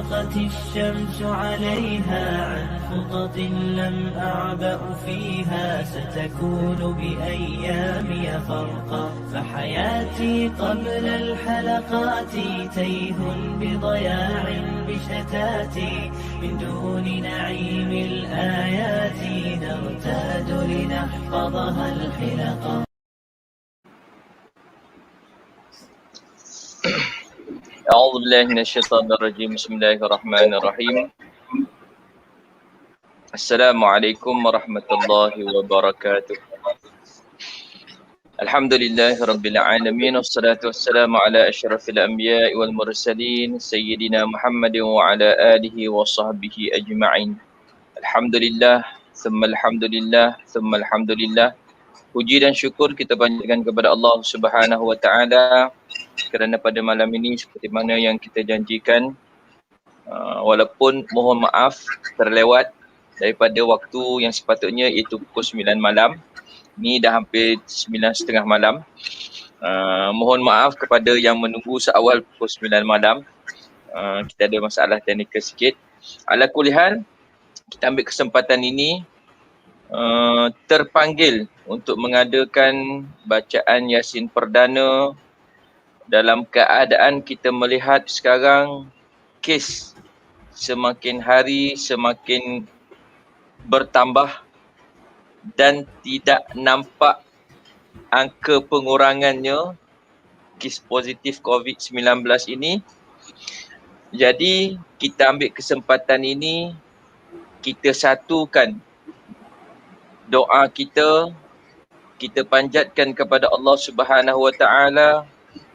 أشرقت الشمس عليها عن خطط لم أعبأ فيها ستكون بأيامي فرقا فحياتي قبل الحلقات تيه بضياع بشتاتي من دون نعيم الآيات نرتاد لنحفظها الحلقا. أعوذ بالله من الشيطان الرجيم. بسم الله الرحمن الرحيم. السلام عليكم ورحمة الله وبركاته. الحمد لله رب العالمين والصلاة والسلام على أشرف الأنبياء والمرسلين سيدنا محمد وعلى آله وصحبه أجمعين. الحمد لله ثم الحمد لله ثم الحمد لله. Puji dan syukur kita panjatkan kepada Allah Subhanahu wa taala kerana pada malam ini seperti mana yang kita janjikan, walaupun mohon maaf terlewat daripada waktu yang sepatutnya iaitu pukul 9 malam. Ni dah hampir 9.30 malam. Mohon maaf kepada yang menunggu seawal pukul 9 malam. Kita ada masalah teknikal sikit. Ala kulihan, kita ambil kesempatan ini terpanggil untuk mengadakan bacaan Yasin Perdana dalam keadaan kita melihat sekarang kes semakin hari semakin bertambah dan tidak nampak angka pengurangannya kes positif COVID-19 ini. Jadi kita ambil kesempatan ini, kita satukan doa kita, kita panjatkan kepada Allah Subhanahu wa taala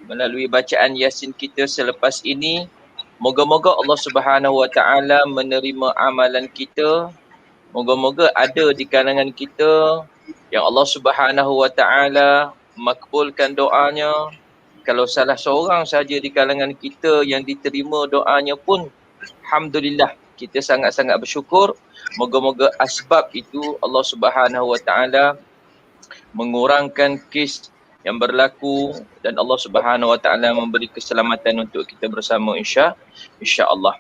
melalui bacaan Yasin kita selepas ini. Moga-moga Allah Subhanahu wa taala menerima amalan kita. Moga-moga ada di kalangan kita yang Allah Subhanahu wa taala makbulkan doanya. Kalau salah seorang saja di kalangan kita yang diterima doanya pun, alhamdulillah, kita sangat-sangat bersyukur. Moga-moga asbab itu Allah Subhanahu wa taala mengurangkan kes yang berlaku dan Allah Subhanahu wa taala memberi keselamatan untuk kita bersama insya-Allah.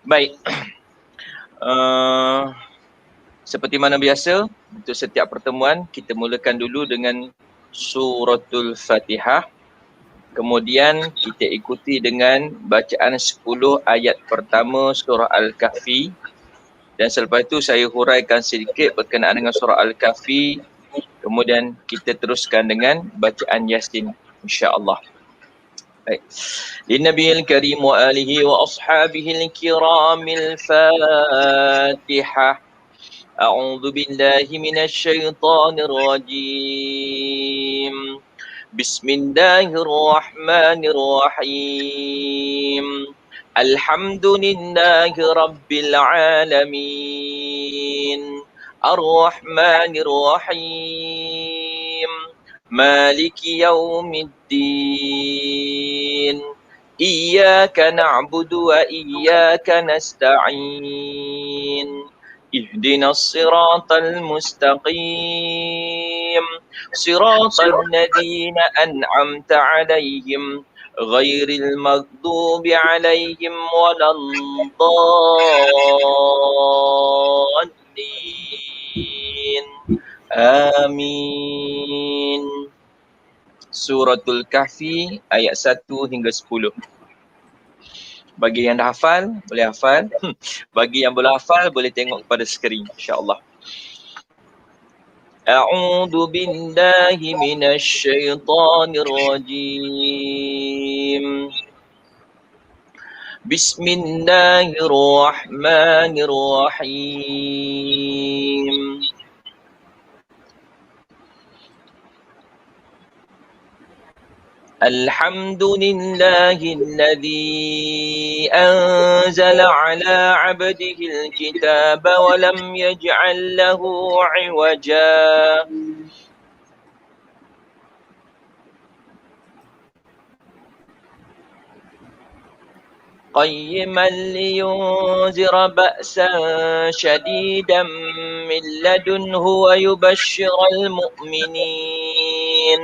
Baik. Seperti mana biasa, untuk setiap pertemuan kita mulakan dulu dengan suratul Fatihah. Kemudian kita ikuti dengan bacaan 10 ayat pertama surah Al-Kahfi. Dan selepas itu saya huraikan sedikit berkenaan dengan surah Al-Kahfi. Kemudian kita teruskan dengan bacaan Yasin insya-Allah. Baik. Linnabiyil karim wa alihi wa ashabihil kiramil Fatihah. A'udzu billahi minasy syaithanir rajim. Bismillahirrahmanirrahim. Alhamdulillahi rabbil alamin. Ar-Rahmanir Rahim. Maliki yaumiddin. Iyyaka na'budu wa iyyaka nasta'in. Ihdinas siratal mustaqim. Siratal ladzina an'amta 'alaihim ghairil maghdubi 'alaihim waladdallin. Amin. Suratul Kahfi ayat 1 hingga 10. Bagi yang dah hafal, boleh hafal. Bagi yang belum hafal, boleh tengok kepada skrin insya-Allah. A'udzu billahi minasy syaithanir rajim. Bismillahirrahmanirrahim. Alhamdulillahilladzi anzala ala 'abdihil kitaba wa lam yaj'al lahu 'iwaja. قيما لينذر بأسا شديدا من لدنه ويبشر المؤمنين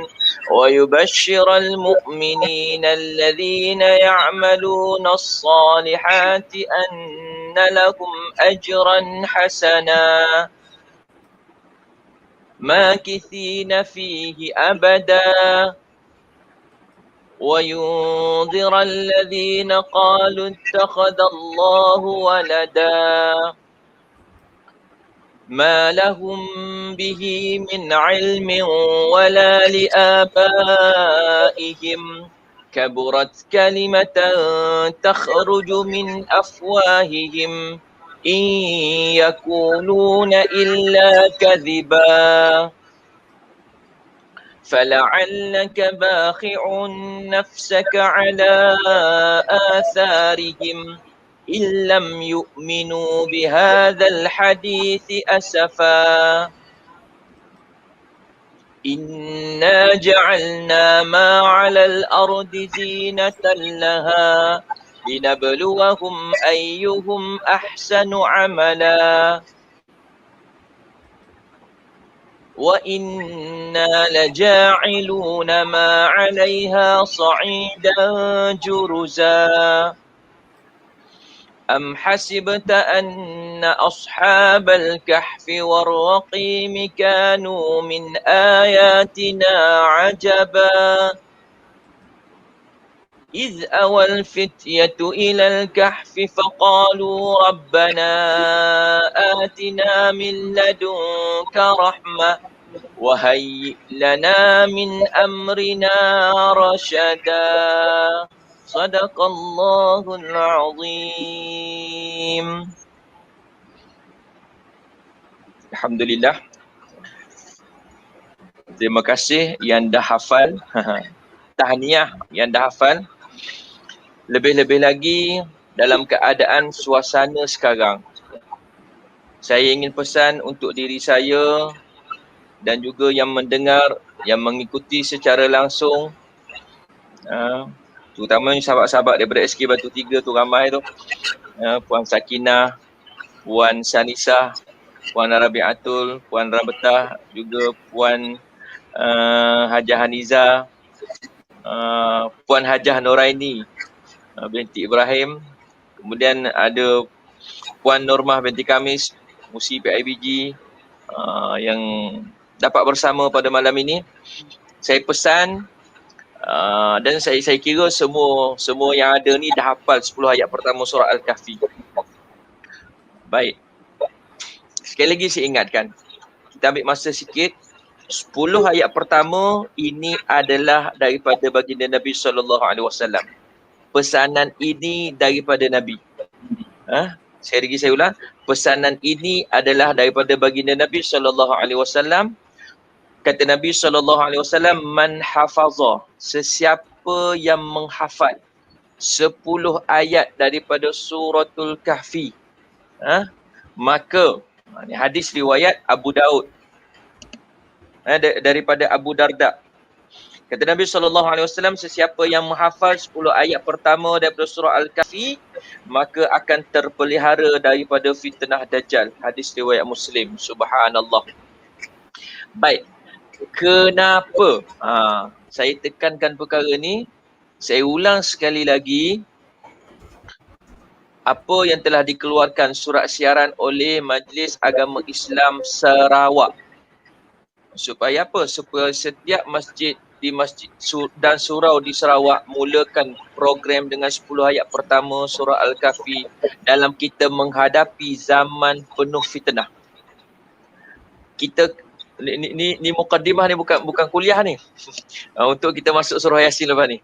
ويبشر المؤمنين الذين يعملون الصالحات أن لهم أجرا حسنا ماكثين فيه أبدا وينذر الذين قالوا اتخذ الله ولدا ما لهم به من علم ولا لآبائهم كبرت كلمة تخرج من أفواههم إن يقولون إلا كذبا فلعلك باخع نفسك على آثارهم إن لم يؤمنوا بهذا الحديث أسفا إنا جعلنا ما على الأرض زينة لها لنبلوهم أيهم أحسن عملا وإنا لجاعلون ما عليها صعيدا جرزا أم حسبت أن أصحاب الكهف والرقيم كانوا من آياتنا عجبا إذ أوى الفتية إلى الكهف فقالوا ربنا آتنا من لدنك رحمة وهيئ لنا من أمرنا رشدا صدق الله العظيم. Alhamdulillah. Terima kasih yang dah hafal. Tahniah yang dah hafal. Lebih-lebih lagi dalam keadaan suasana sekarang. Saya ingin pesan untuk diri saya dan juga yang mendengar, yang mengikuti secara langsung, terutama sahabat-sahabat daripada SK Batu 3 tu ramai tu. Puan Sakinah, Puan Sanisa, Puan Rabiatul, Puan Rabetah, juga Puan Hajah Haniza, Puan Hajah Noraini binti Ibrahim, kemudian ada Puan Normah binti Kamis, Musi PIBG yang dapat bersama pada malam ini. Saya pesan dan saya kira semua yang ada ni dah hafal 10 ayat pertama surah Al-Kahfi. Baik. Sekali lagi saya ingatkan, kita ambil masa sikit. 10 ayat pertama ini adalah daripada baginda Nabi SAW. Pesanan ini daripada Nabi. Saya ulang. Pesanan ini adalah daripada baginda Nabi SAW. Kata Nabi SAW, man hafaza, sesiapa yang menghafal 10 ayat daripada suratul Kahfi, maka, ini hadis riwayat Abu Daud, daripada Abu Darda. Kata Nabi SAW, sesiapa yang menghafal 10 ayat pertama daripada surah Al-Kahfi, maka akan terpelihara daripada fitnah Dajjal. Hadis riwayat Muslim. Subhanallah. Baik. Kenapa saya tekankan perkara ni? Saya ulang sekali lagi. Apa yang telah dikeluarkan surat siaran oleh Majlis Agama Islam Sarawak. Supaya apa? Supaya setiap masjid di masjid dan surau di Sarawak mulakan program dengan 10 ayat pertama surah Al-Kahfi dalam kita menghadapi zaman penuh fitnah. Kita ni mukaddimah ni, bukan kuliah ni. Untuk kita masuk surah Yasin lepas ni.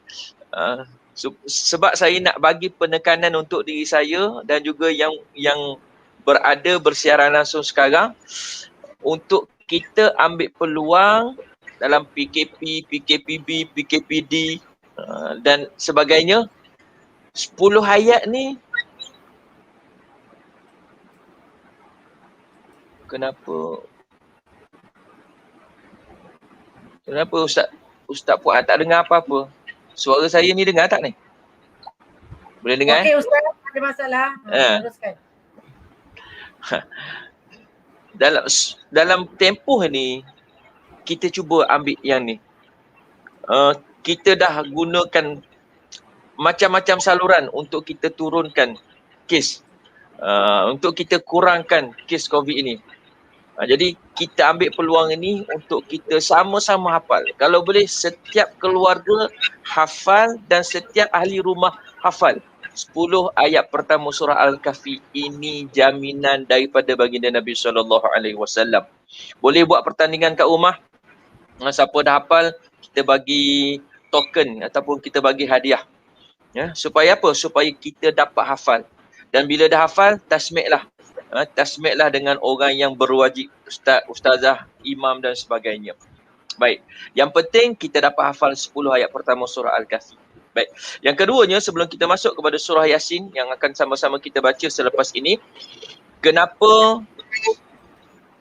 Sebab saya nak bagi penekanan untuk diri saya dan juga yang berada bersiaran langsung sekarang, untuk kita ambil peluang dalam PKP, PKPB, PKPD dan sebagainya. 10 ayat ni kenapa Ustaz Puan tak dengar apa-apa? Suara saya ni dengar tak ni? Boleh dengar? Okey Ustaz, ada masalah. Teruskan. Dalam tempoh ni kita cuba ambil yang ni. kita dah gunakan macam-macam saluran untuk kita turunkan kes, untuk kita kurangkan kes COVID ini. Jadi kita ambil peluang ini untuk kita sama-sama hafal. Kalau boleh setiap keluarga hafal dan setiap ahli rumah hafal 10 ayat pertama surah Al-Kahfi. Ini jaminan daripada baginda Nabi SAW. Boleh buat pertandingan kat rumah. Siapa dah hafal, kita bagi token ataupun kita bagi hadiah. Ya, supaya apa? Supaya kita dapat hafal. Dan bila dah hafal, tasmiklah. Tasmiklah dengan orang yang berwajib, ustaz, ustazah, imam dan sebagainya. Baik. Yang penting kita dapat hafal 10 ayat pertama surah Al-Kahfi. Baik. Yang keduanya, sebelum kita masuk kepada surah Yasin yang akan sama-sama kita baca selepas ini, kenapa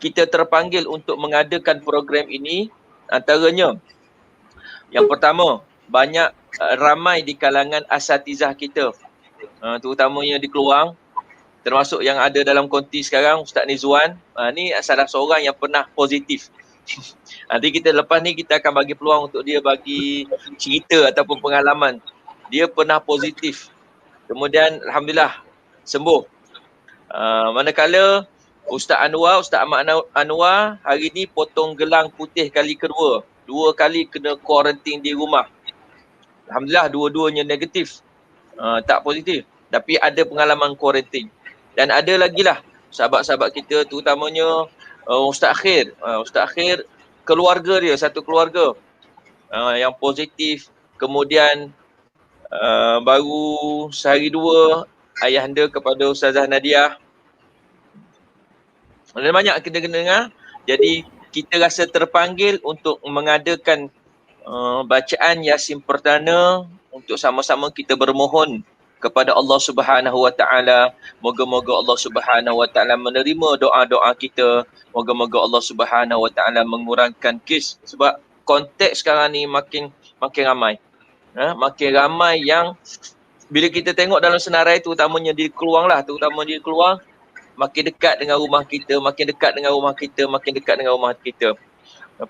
kita terpanggil untuk mengadakan program ini? Antaranya, yang pertama, banyak ramai di kalangan asatizah kita, terutamanya di Keluang, termasuk yang ada dalam konti sekarang, Ustaz Nizwan. Ni salah seorang yang pernah positif. Nanti kita lepas ni kita akan bagi peluang untuk dia bagi cerita ataupun pengalaman. Dia pernah positif. Kemudian Alhamdulillah sembuh. Manakala Ustaz Anwar, Ustaz Ahmad Anwar hari ni potong gelang putih kali kedua. 2 kali kena kuarantin di rumah. Alhamdulillah dua-duanya negatif. Tak positif. Tapi ada pengalaman kuarantin. Dan ada lagi lah sahabat-sahabat kita, terutamanya Ustaz Akhir. Ustaz Akhir, keluarga dia, satu keluarga yang positif. Kemudian baru sehari 2 ayahanda kepada Ustazah Nadiah. Dan banyak kita kena dengar. Jadi kita rasa terpanggil untuk mengadakan bacaan Yasin perdana untuk sama-sama kita bermohon kepada Allah Subhanahu Wa Taala. Moga-moga Allah Subhanahu Wa Taala menerima doa-doa kita. Moga-moga Allah Subhanahu Wa Taala mengurangkan kes, sebab konteks sekarang ni makin ramai. Makin ramai yang bila kita tengok dalam senarai, terutamanya di Keluang lah, makin dekat dengan rumah kita, makin dekat dengan rumah kita.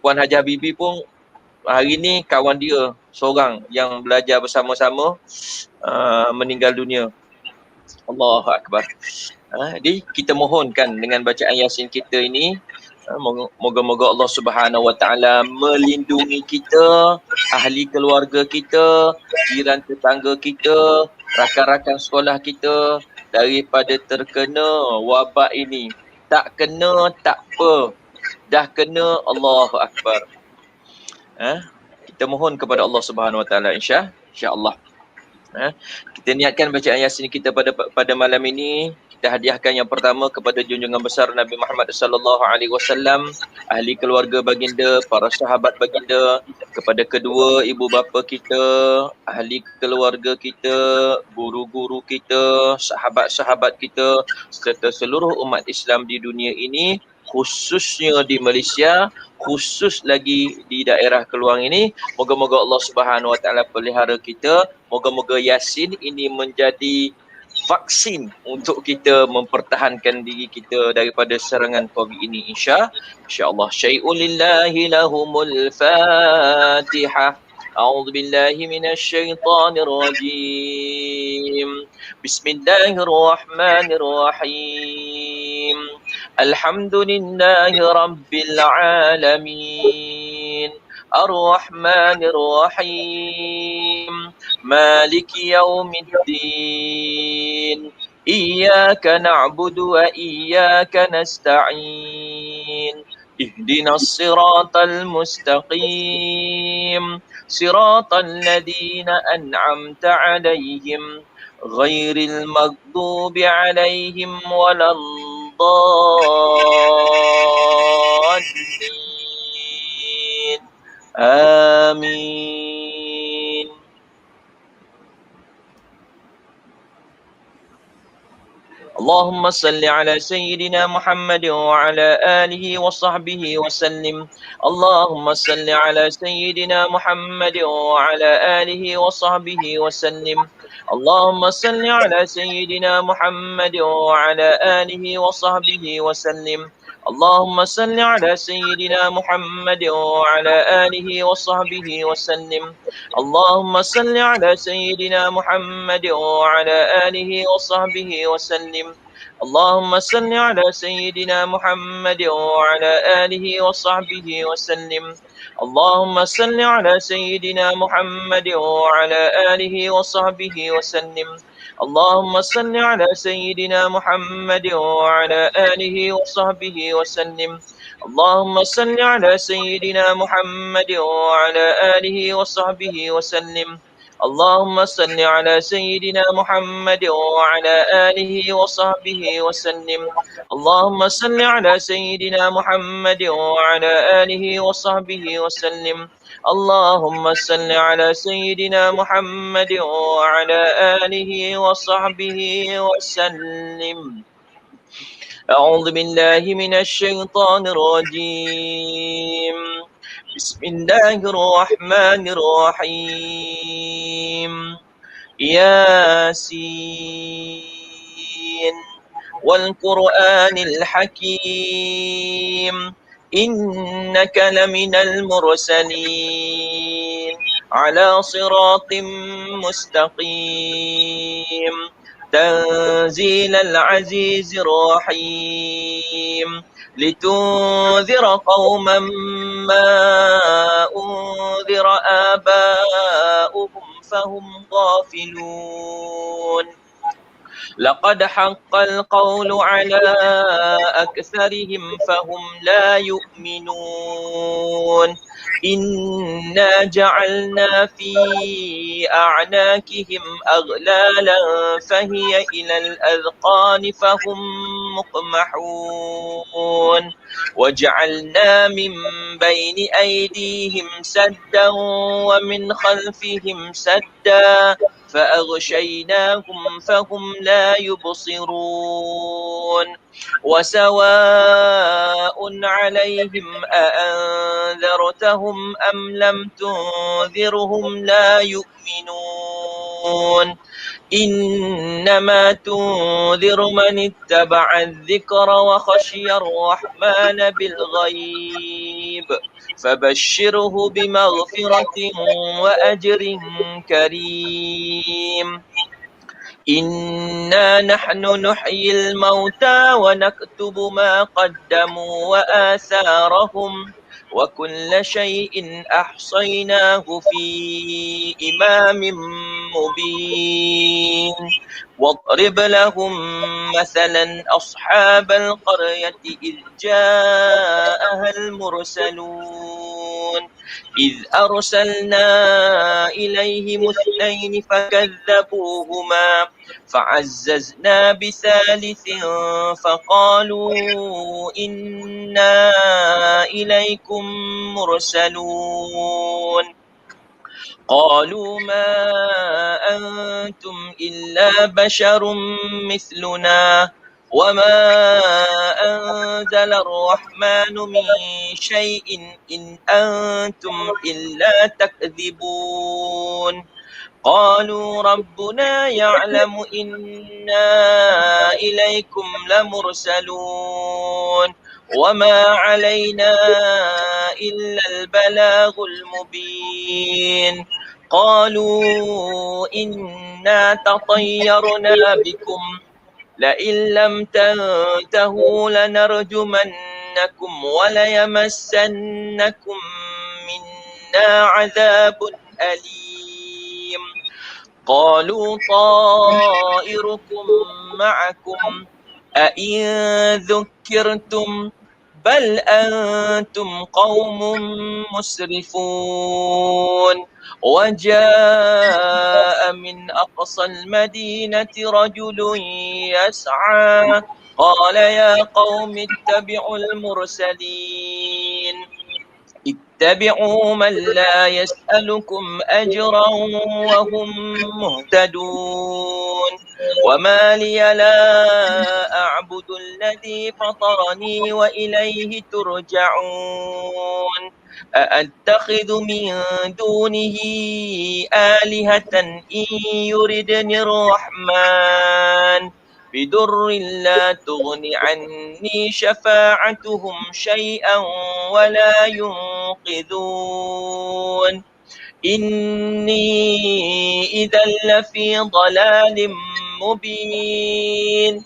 Puan Haji Habibie pun hari ni kawan dia seorang yang belajar bersama-sama meninggal dunia. Allahu Akbar. Jadi kita mohonkan dengan bacaan Yasin kita ini, moga-moga Allah Subhanahu Wa Taala melindungi kita, ahli keluarga kita, jiran tetangga kita, rakan-rakan sekolah kita daripada terkena wabak ini. Tak kena tak apa, dah kena Allahu Akbar. Kita mohon kepada Allah Subhanahu Wa Taala insya-Allah. Kita niatkan bacaan Yasin kita pada malam ini. Kita hadiahkan yang pertama kepada junjungan besar Nabi Muhammad sallallahu alaihi wasallam, ahli keluarga baginda, para sahabat baginda, kepada kedua ibu bapa kita, ahli keluarga kita, guru-guru kita, sahabat-sahabat kita, serta seluruh umat Islam di dunia ini, khususnya di Malaysia, khusus lagi di daerah Keluang ini. Moga-moga Allah Subhanahu Wa Taala pelihara kita. Moga-moga Yasin ini menjadi vaksin untuk kita mempertahankan diri kita daripada serangan COVID ini, insya-Allah. Syai'un lillahi lahumul Fatihah. A'udzu billahi minasy syaithanir rajim. Bismillahirrahmanirrahim. Alhamdulillahi rabbil alamin. Ar-Rahmanir Rahim. Maliki yaumiddin. Iyyaka na'budu wa iyyaka nasta'in. Ihdinas siratal mustaqim. Siratal ladzina an'amta 'alaihim ghairil maghdubi 'alaihim waladdallin. Amin. Allahumma salli ala Sayyidina Muhammad wa ala alihi wa sahbihi wa sallim. Allahumma salli ala Sayyidina Muhammad wa ala alihi wa sahbihi wa sallim. Allahumma salli ala Sayyidina Muhammad wa ala alihi wa sahbihi wa sallim. اللهم صل على سيدنا محمد وعلى آله وصحبه وسلم. اللهم صل على سيدنا محمد وعلى آله وصحبه وسلم. اللهم صل على سيدنا محمد وعلى آله وصحبه وسلم. اللهم صل على سيدنا محمد وعلى آله وصحبه وسلم. اللهم صل على سيدنا محمد وعلى آله وصحبه وسلم. اللهم صل على سيدنا محمد وعلى آله وصحبه وسلم. اللهم صل على سيدنا محمد وعلى آله وصحبه وسلم. اللهم صل على سيدنا محمد وعلى آله وصحبه وسلم. اللهم صل على سيدنا محمد وعلى آله وصحبه وسلم. أعوذ بالله من الشيطان الرجيم. بسم الله الرحمن الرحيم. ياسين والقرآن الحكيم إنك لمن المرسلين على صراط مستقيم تنزيل العزيز الرحيم لتنذر قوما ما أنذر آباؤهم فهم غافلون. لقد حق القول على أكثرهم فهم لا يؤمنون. إنا جعلنا في أعناقهم أغلالا فهي إلى الأذقان فهم مقمحون. وجعلنا من بين أيديهم سدا ومن خلفهم سدا فأغشيناهم فهم لا يبصرون. وسواء عليهم أأنذرتهم أم لم تنذرهم لا يؤمنون. إنما تنذر من اتبع الذكر وخشي الرحمن بالغيب فبشره بمغفرة وأجر كريم. إنا نحن نحيي الموتى ونكتب ما قدموا وآثارهم وكل شيء أحصيناه في إمام مبين. واضرب لهم مثلا أصحاب القرية إذ جاءها المرسلون إذ أرسلنا إليهم اثنين فكذبوهما فعززنا بثالث فقالوا إنا إليكم مرسلون. قالوا ما أنتم إلا بشر مثلنا وما أنزل الرحمن من شيء إن أنتم إلا تكذبون. قالوا ربنا يعلم إنا إليكم لمرسلون وما علينا إلا البلاغ المبين. قالوا إنا تطيرنا بكم لئن لم تنتهوا لنرجمنكم وليمسنكم منا عذاب أليم. قالوا طائركم معكم أئن ذكرتم بل أنتم قوم مسرفون. وجاء من أقصى المدينة رجل يسعى قال يا قوم اتبعوا المرسلين اتبعوا من لا يسألكم أجرا وهم مهتدون. وما لي لا أعبد الذي فطرني وإليه ترجعون. أأتخذ من دونه آلهة إن يردني الرحمن بضر لا تغن عني شفاعتهم شيئا ولا ينقذون إني إذا لفي ضلال مبين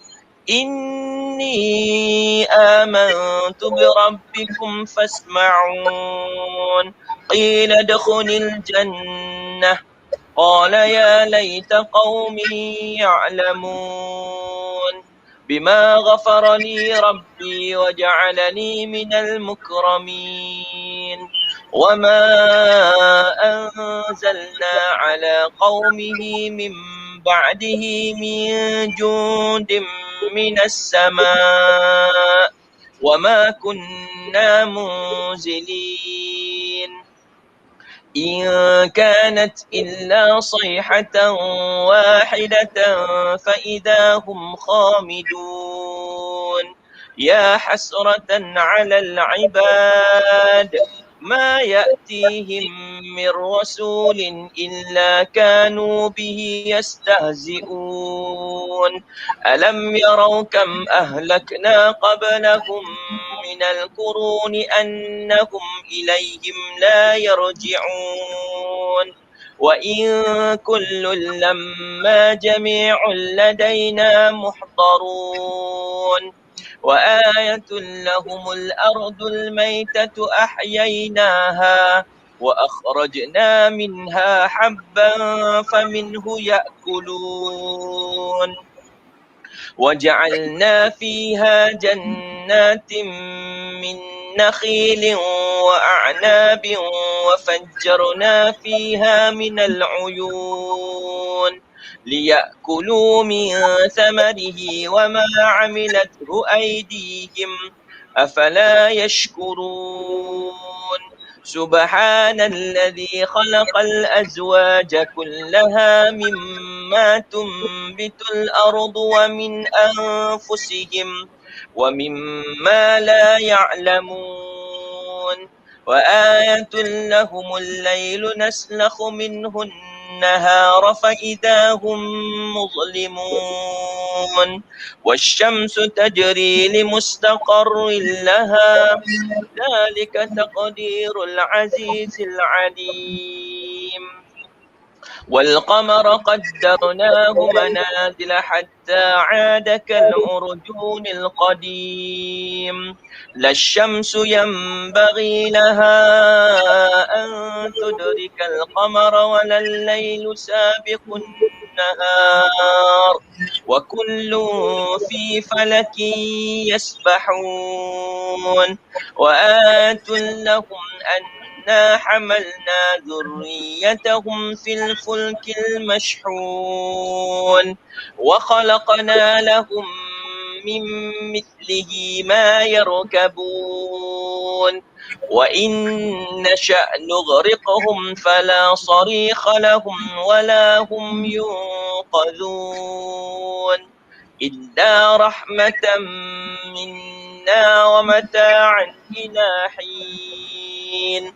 إني آمنت بربكم فاسمعون قيل ادخل الجنة قال يا ليت قومي يعلمون بما غفر لي ربي وجعلني من المكرمين وما أنزلنا على قومه من بعده من جند من السماء وما كنا منزلين إن كانت إلا صيحة واحدة فإذا هم خامدون يا حسرة على العباد ما يأتيهم من رسول إلا كانوا به يستهزئون ألم يروا كم أهلكنا قبلهم من القرون أنهم إليهم لا يرجعون وإن كل لما جميع لدينا محضرون وآية لهم الأرض الميتة أحييناها وأخرجنا منها حبا فمنه يأكلون وجعلنا فيها جنات من نخيل وأعناب وفجرنا فيها من العيون ليأكلوا من ثمره وما عملته أيديهم أفلا يشكرون سبحان الذي خلق الأزواج كلها مما تنبت الأرض ومن أنفسهم ومما لا يعلمون وآية لهم الليل نسلخ منه النهار فإذا هم مظلمون والشمس تجري لمستقر لها ذلك تقدير العزيز العليم والقمر قدرناه منازل حتى عاد كالعرجون القديم لا الشمس ينبغي لها أن تدرك القمر ولا الليل سابق النهار وكل في فلك يسبحون وآية لهم أنا حملنا ذريتهم في الفلك المشحون وخلقنا لهم من مثله ما يركبون وإن نشأ نغرقهم فلا صريخ لهم ولا هم ينقذون إلا رحمة منا ومتاعا إلى حين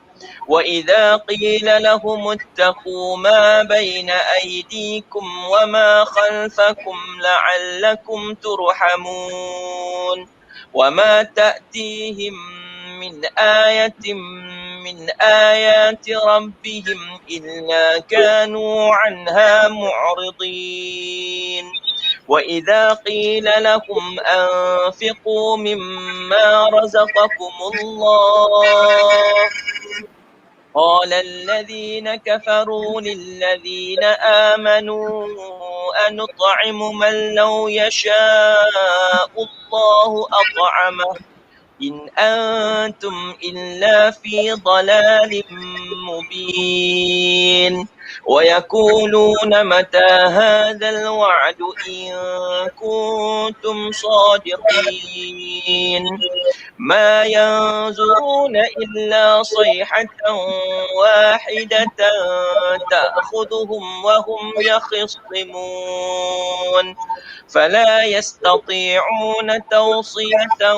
وإذا قيل لهم اتقوا ما بين أيديكم وما خلفكم لعلكم ترحمون وما تأتيهم من آية من آيات ربهم إلا كانوا عنها معرضين وإذا قيل لهم أنفقوا مما رزقكم الله قال الذين كفروا للذين آمنوا أنطعم من لو يشاء الله أطعمه إن أنتم إلا في ضلال مبين ويقولون متى هذا الوعد إن كنتم صادقين ما ينظرون إلا صيحة واحدة تأخذهم وهم يخصمون فلا يستطيعون توصية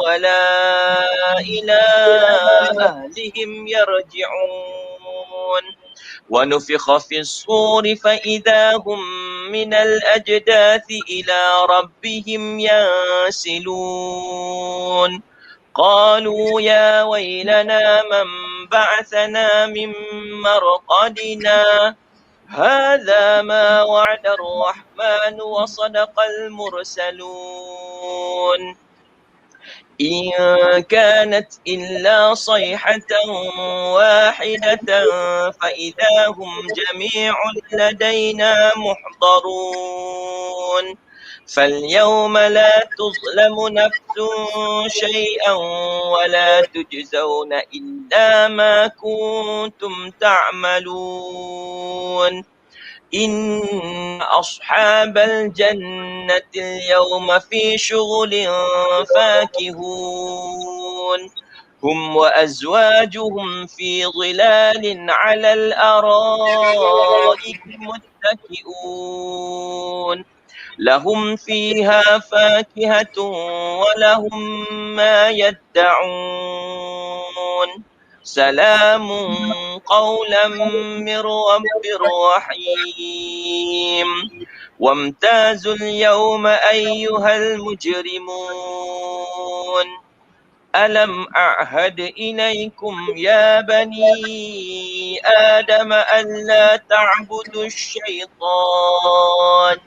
ولا إلى أهلهم يرجعون ونفخ في الصور فإذا هم من الأجداث إلى ربهم ينسلون قالوا يا ويلنا من بعثنا من مرقدنا هذا ما وعد الرحمن وصدق المرسلون إن كانت إلا صيحة واحدة فإذا هم جميع لدينا محضرون فاليوم لا تظلم نفس شيئا ولا تجزون إلا ما كنتم تعملون إن أصحاب الجنة اليوم في شغل فاكهون هم وأزواجهم في ظلال على الأرائك متكئون لهم فيها فاكهة ولهم ما يدعون سلام قولا من رب رحيم وامتازوا اليوم أيها المجرمون ألم أعهد إليكم يا بني آدم ألا تعبدوا الشيطان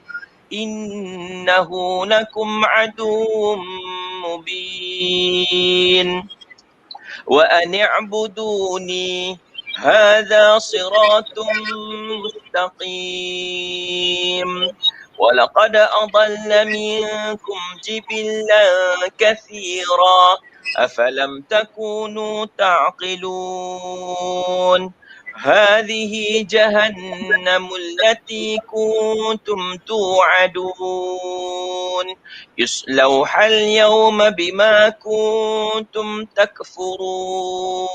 إنه لكم عدو مبين وأن اعبدوني هذا صراط مستقيم ولقد أضل منكم جبلا كثيرا أفلم تكونوا تعقلون هذه جهنم التي كنتم توعدون اصلوها اليوم بما كنتم تكفرون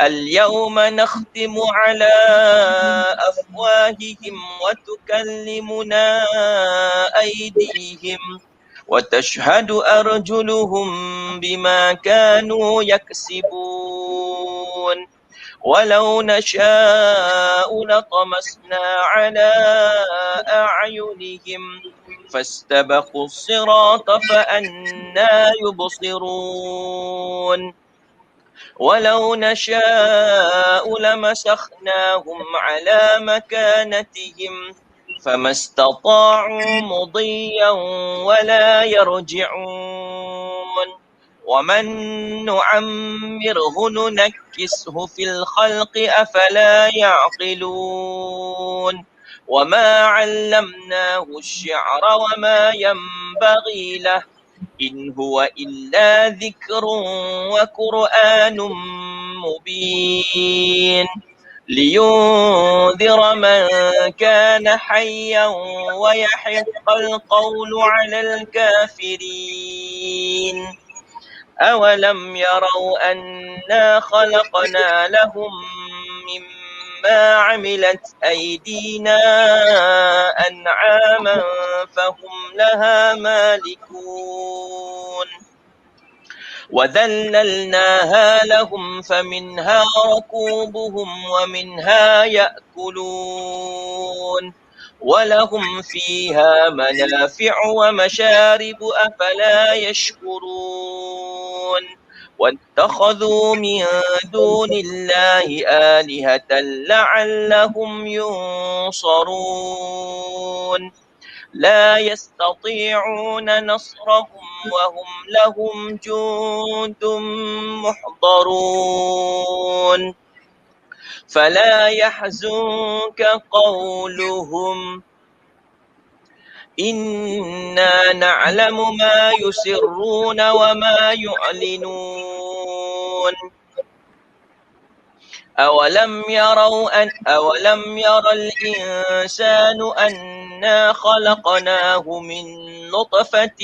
اليوم نختم على أفواههم وتكلمنا أيديهم وتشهد أرجلهم بما كانوا يكسبون ولو نشاء لطمسنا على أعينهم فاستبقوا الصراط فأنى يبصرون ولو نشاء لمسخناهم على مكانتهم فما استطاعوا مضيا ولا يرجعون ومن نعمره ننكسه في الخلق أفلا يعقلون وما علمناه الشعر وما ينبغي له إن هو إلا ذكر وقرآن مبين لينذر من كان حيا ويحق القول على الكافرين أولم يروا أنا خلقنا لهم مما عملت أيدينا أنعاما فهم لها مالكون وذللناها لهم فمنها ركوبهم ومنها يأكلون ولهم فيها منافع ومشارب أفلا يشكرون واتخذوا من دون الله آلهة لعلهم ينصرون لا يستطيعون نصرهم وهم لهم جند محضرون فلا يحزنك قولهم إنا نعلم ما يسرون وما يعلنون أولم ير الإنسان أنا خلقناه من نطفة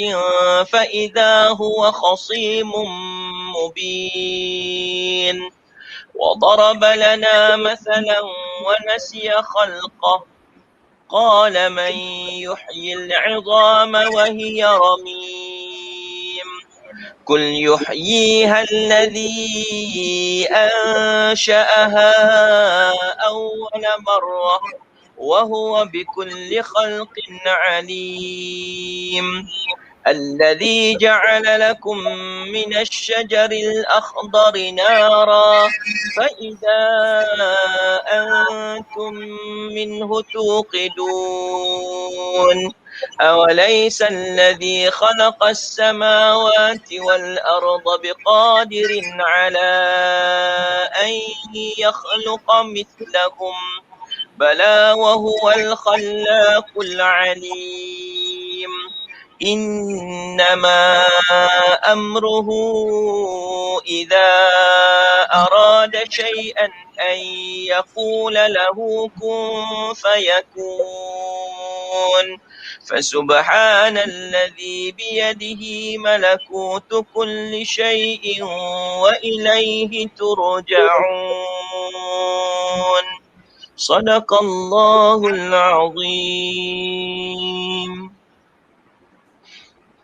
فإذا هو خصيم مبين وضرب لنا مثلا ونسي خلقه قال من يحيي العظام وهي رميم قل يحييها الذي أنشأها أول مرة وهو بكل خلق عليم الذي جعل لكم من الشجر الأخضر نارا فإذا أنتم منه توقدون أوليس الذي خلق السماوات والأرض بقادر على أن يخلق مثلهم بلى وهو الخلاق العليم إنما أمره إذا أراد شيئا أن يقول له كن فيكون فسبحان الذي بيده ملكوت كل شيء وإليه ترجعون صدق الله العظيم.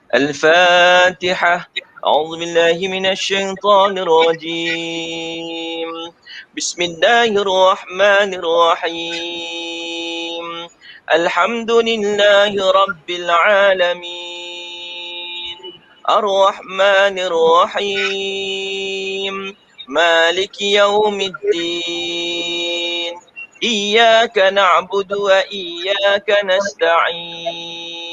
الفاتحة. أعوذ بالله من الشيطان الرجيم. بسم الله الرحمن الرحيم. الحمد لله رب العالمين الرحمن الرحيم مالك يوم الدين إياك نعبد وإياك نستعين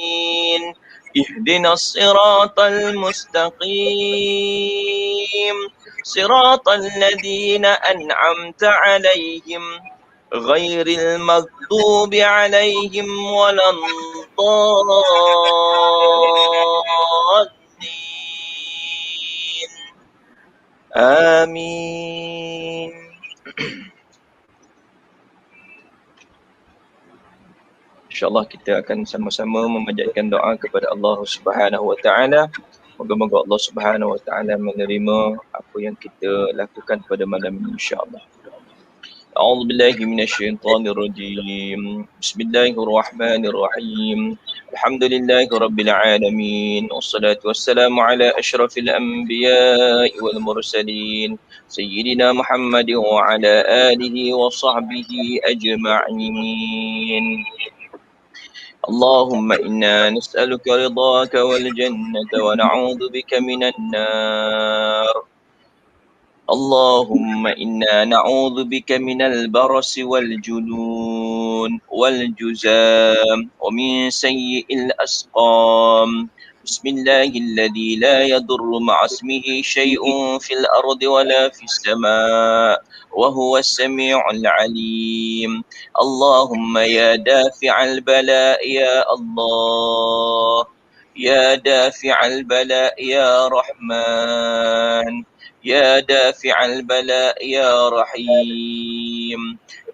اهدنا الصراط المستقيم صراط الذين أنعمت عليهم غير المغضوب عليهم ولا الضالين آمين. InsyaAllah kita akan sama-sama memanjatkan doa kepada Allah Subhanahu Wa Taala. Moga-moga Allah Subhanahu Wa Taala menerima apa yang kita lakukan pada malam ini insya-Allah. A'udzu billahi minasyaitonir rajim. Bismillahirrahmanirrahim. Alhamdulillahi rabbil alamin. Wassalatu wassalamu ala asyrafil anbiya'i wal mursalin. Sayyidina Muhammad wa ala alihi wa sahbihi ajma'in. اللهم إنا نسألك رضاك والجنة ونعوذ بك من النار اللهم إنا نعوذ بك من البرص والجنون والجزام ومن سيء الأسقام بسم الله الذي لا يضر مع اسمه شيء في الأرض ولا في السماء وهو السميع العليم اللهم يا دافع البلاء يا الله يا دافع البلاء يا رحمن يا دافع البلاء يا رحيم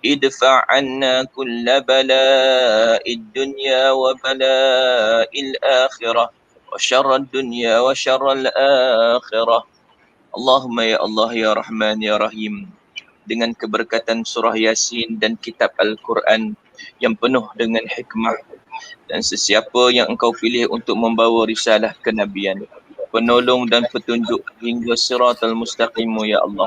ادفع عنا كل بلاء الدنيا وبلاء الآخرة وشر الدنيا وشر الآخرة اللهم يا الله يا رحمن يا رحيم. Dengan keberkatan surah Yasin dan kitab Al-Quran yang penuh dengan hikmah dan sesiapa yang engkau pilih untuk membawa risalah kenabian, penolong dan petunjuk hingga siratal mustaqimu ya Allah.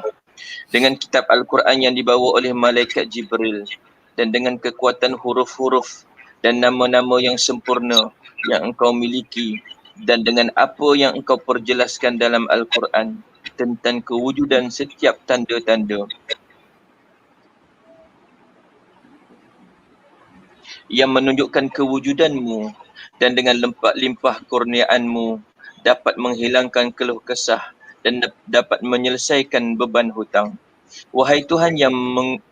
Dengan kitab Al-Quran yang dibawa oleh malaikat Jibril dan dengan kekuatan huruf-huruf dan nama-nama yang sempurna yang engkau miliki dan dengan apa yang engkau perjelaskan dalam Al-Quran tentang kewujudan setiap tanda-tanda yang menunjukkan kewujudanmu dan dengan limpah kurniaanmu dapat menghilangkan keluh kesah dan dapat menyelesaikan beban hutang. Wahai Tuhan yang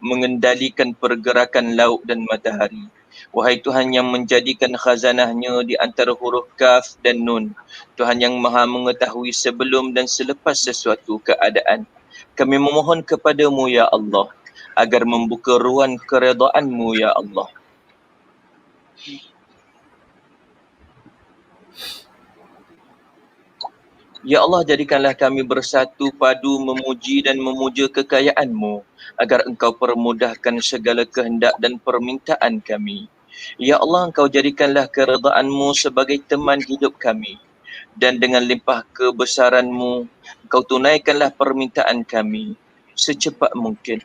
mengendalikan pergerakan laut dan matahari. Wahai Tuhan yang menjadikan khazanahnya di antara huruf kaf dan nun. Tuhan yang maha mengetahui sebelum dan selepas sesuatu keadaan. Kami memohon kepadamu ya Allah agar membuka ruang keredaanmu ya Allah. Ya Allah, jadikanlah kami bersatu padu memuji dan memuja kekayaan-Mu agar Engkau permudahkan segala kehendak dan permintaan kami. Ya Allah, Engkau jadikanlah keredaan-Mu sebagai teman hidup kami dan dengan limpah kebesaran-Mu Engkau tunaikanlah permintaan kami secepat mungkin.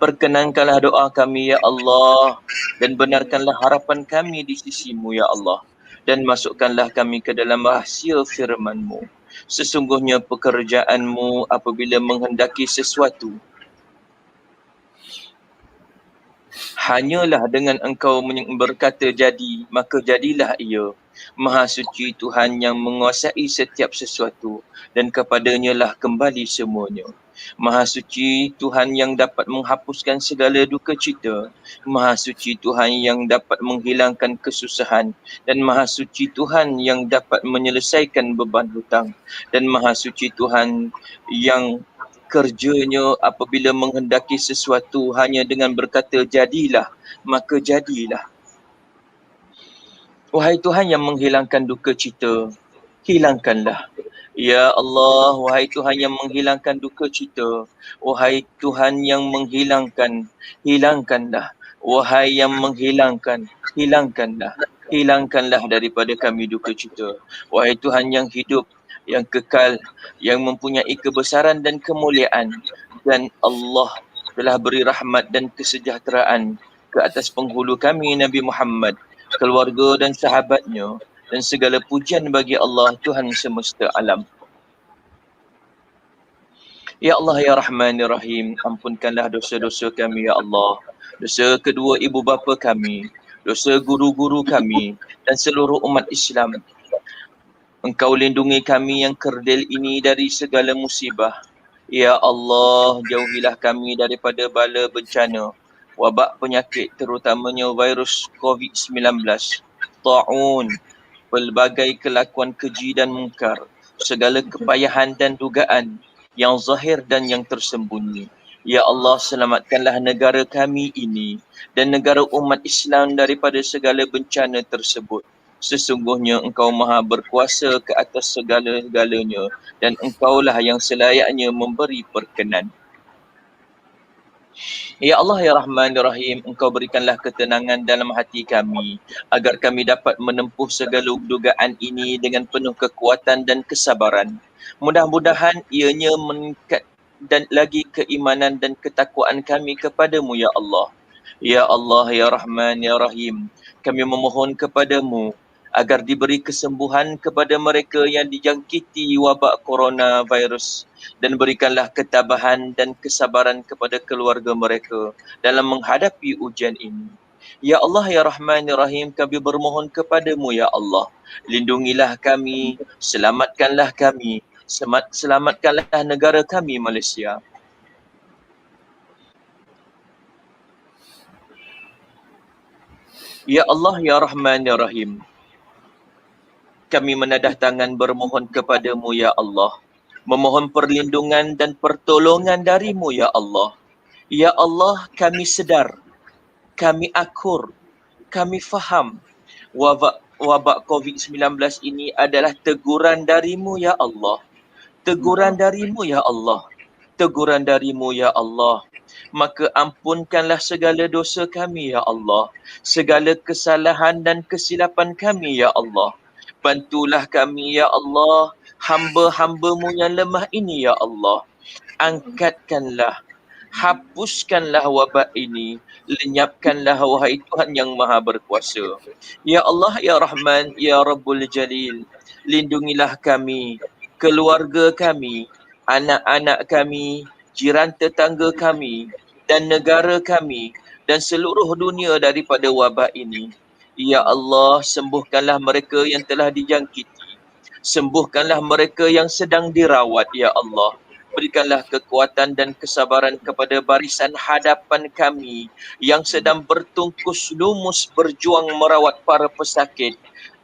Perkenankanlah doa kami ya Allah, dan benarkanlah harapan kami di sisi-Mu ya Allah, dan masukkanlah kami ke dalam rahsia firman-Mu. Sesungguhnya pekerjaan-Mu apabila menghendaki sesuatu, hanyalah dengan Engkau berkata jadi, maka jadilah ia. Maha suci Tuhan yang menguasai setiap sesuatu, dan kepadanya lah kembali semuanya. Maha suci Tuhan yang dapat menghapuskan segala duka cita. Maha suci Tuhan yang dapat menghilangkan kesusahan. Dan Maha suci Tuhan yang dapat menyelesaikan beban hutang. Dan Maha suci Tuhan yang kerjanya apabila menghendaki sesuatu hanya dengan berkata jadilah, maka jadilah. Wahai Tuhan yang menghilangkan duka cita, hilangkanlah. Ya Allah, wahai Tuhan yang menghilangkan duka cita, wahai Tuhan yang menghilangkan, hilangkanlah. Wahai yang menghilangkan, hilangkanlah. Hilangkanlah daripada kami duka cita. Wahai Tuhan yang hidup, yang kekal, yang mempunyai kebesaran dan kemuliaan, dan Allah telah beri rahmat dan kesejahteraan ke atas penghulu kami Nabi Muhammad, keluarga dan sahabatnya, dan segala pujian bagi Allah Tuhan semesta alam. Ya Allah ya Rahman ya Rahim, ampunkanlah dosa-dosa kami ya Allah, dosa kedua ibu bapa kami, dosa guru-guru kami dan seluruh umat Islam. Engkau lindungi kami yang kerdil ini dari segala musibah. Ya Allah, jauhilah kami daripada bala bencana, wabak penyakit terutamanya virus COVID-19, ta'un, pelbagai kelakuan keji dan mungkar, segala kepayahan dan dugaan yang zahir dan yang tersembunyi. Ya Allah, selamatkanlah negara kami ini dan negara umat Islam daripada segala bencana tersebut. Sesungguhnya Engkau maha berkuasa ke atas segala-galanya, dan Engkaulah yang selayaknya memberi perkenan. Ya Allah ya Rahman ya Rahim, Engkau berikanlah ketenangan dalam hati kami, agar kami dapat menempuh segala dugaan ini dengan penuh kekuatan dan kesabaran. Mudah-mudahan ianya meningkat dan lagi keimanan dan ketakwaan kami kepadamu ya Allah. Ya Allah ya Rahman ya Rahim, kami memohon kepadamu agar diberi kesembuhan kepada mereka yang dijangkiti wabak coronavirus, dan berikanlah ketabahan dan kesabaran kepada keluarga mereka dalam menghadapi ujian ini. Ya Allah ya Rahman ya Rahim, kami bermohon kepadamu ya Allah, lindungilah kami, selamatkanlah kami, selamatkanlah negara kami Malaysia. Ya Allah ya Rahman ya Rahim, kami menadah tangan bermohon kepadamu ya Allah, memohon perlindungan dan pertolongan darimu ya Allah. Ya Allah, kami sedar, kami akur, kami faham wabak COVID-19 ini adalah teguran darimu ya Allah. Teguran darimu ya Allah. Teguran darimu ya Allah. Maka ampunkanlah segala dosa kami ya Allah, segala kesalahan dan kesilapan kami ya Allah. Bantulah kami ya Allah, hamba-hamba-Mu yang lemah ini ya Allah. Angkatkanlah, hapuskanlah wabak ini, lenyapkanlah wahai Tuhan yang maha berkuasa. Ya Allah ya Rahman ya Rabbul Jalil, lindungilah kami, keluarga kami, anak-anak kami, jiran tetangga kami dan negara kami dan seluruh dunia daripada wabak ini. Ya Allah, sembuhkanlah mereka yang telah dijangkiti. Sembuhkanlah mereka yang sedang dirawat, ya Allah. Berikanlah kekuatan dan kesabaran kepada barisan hadapan kami yang sedang bertungkus lumus berjuang merawat para pesakit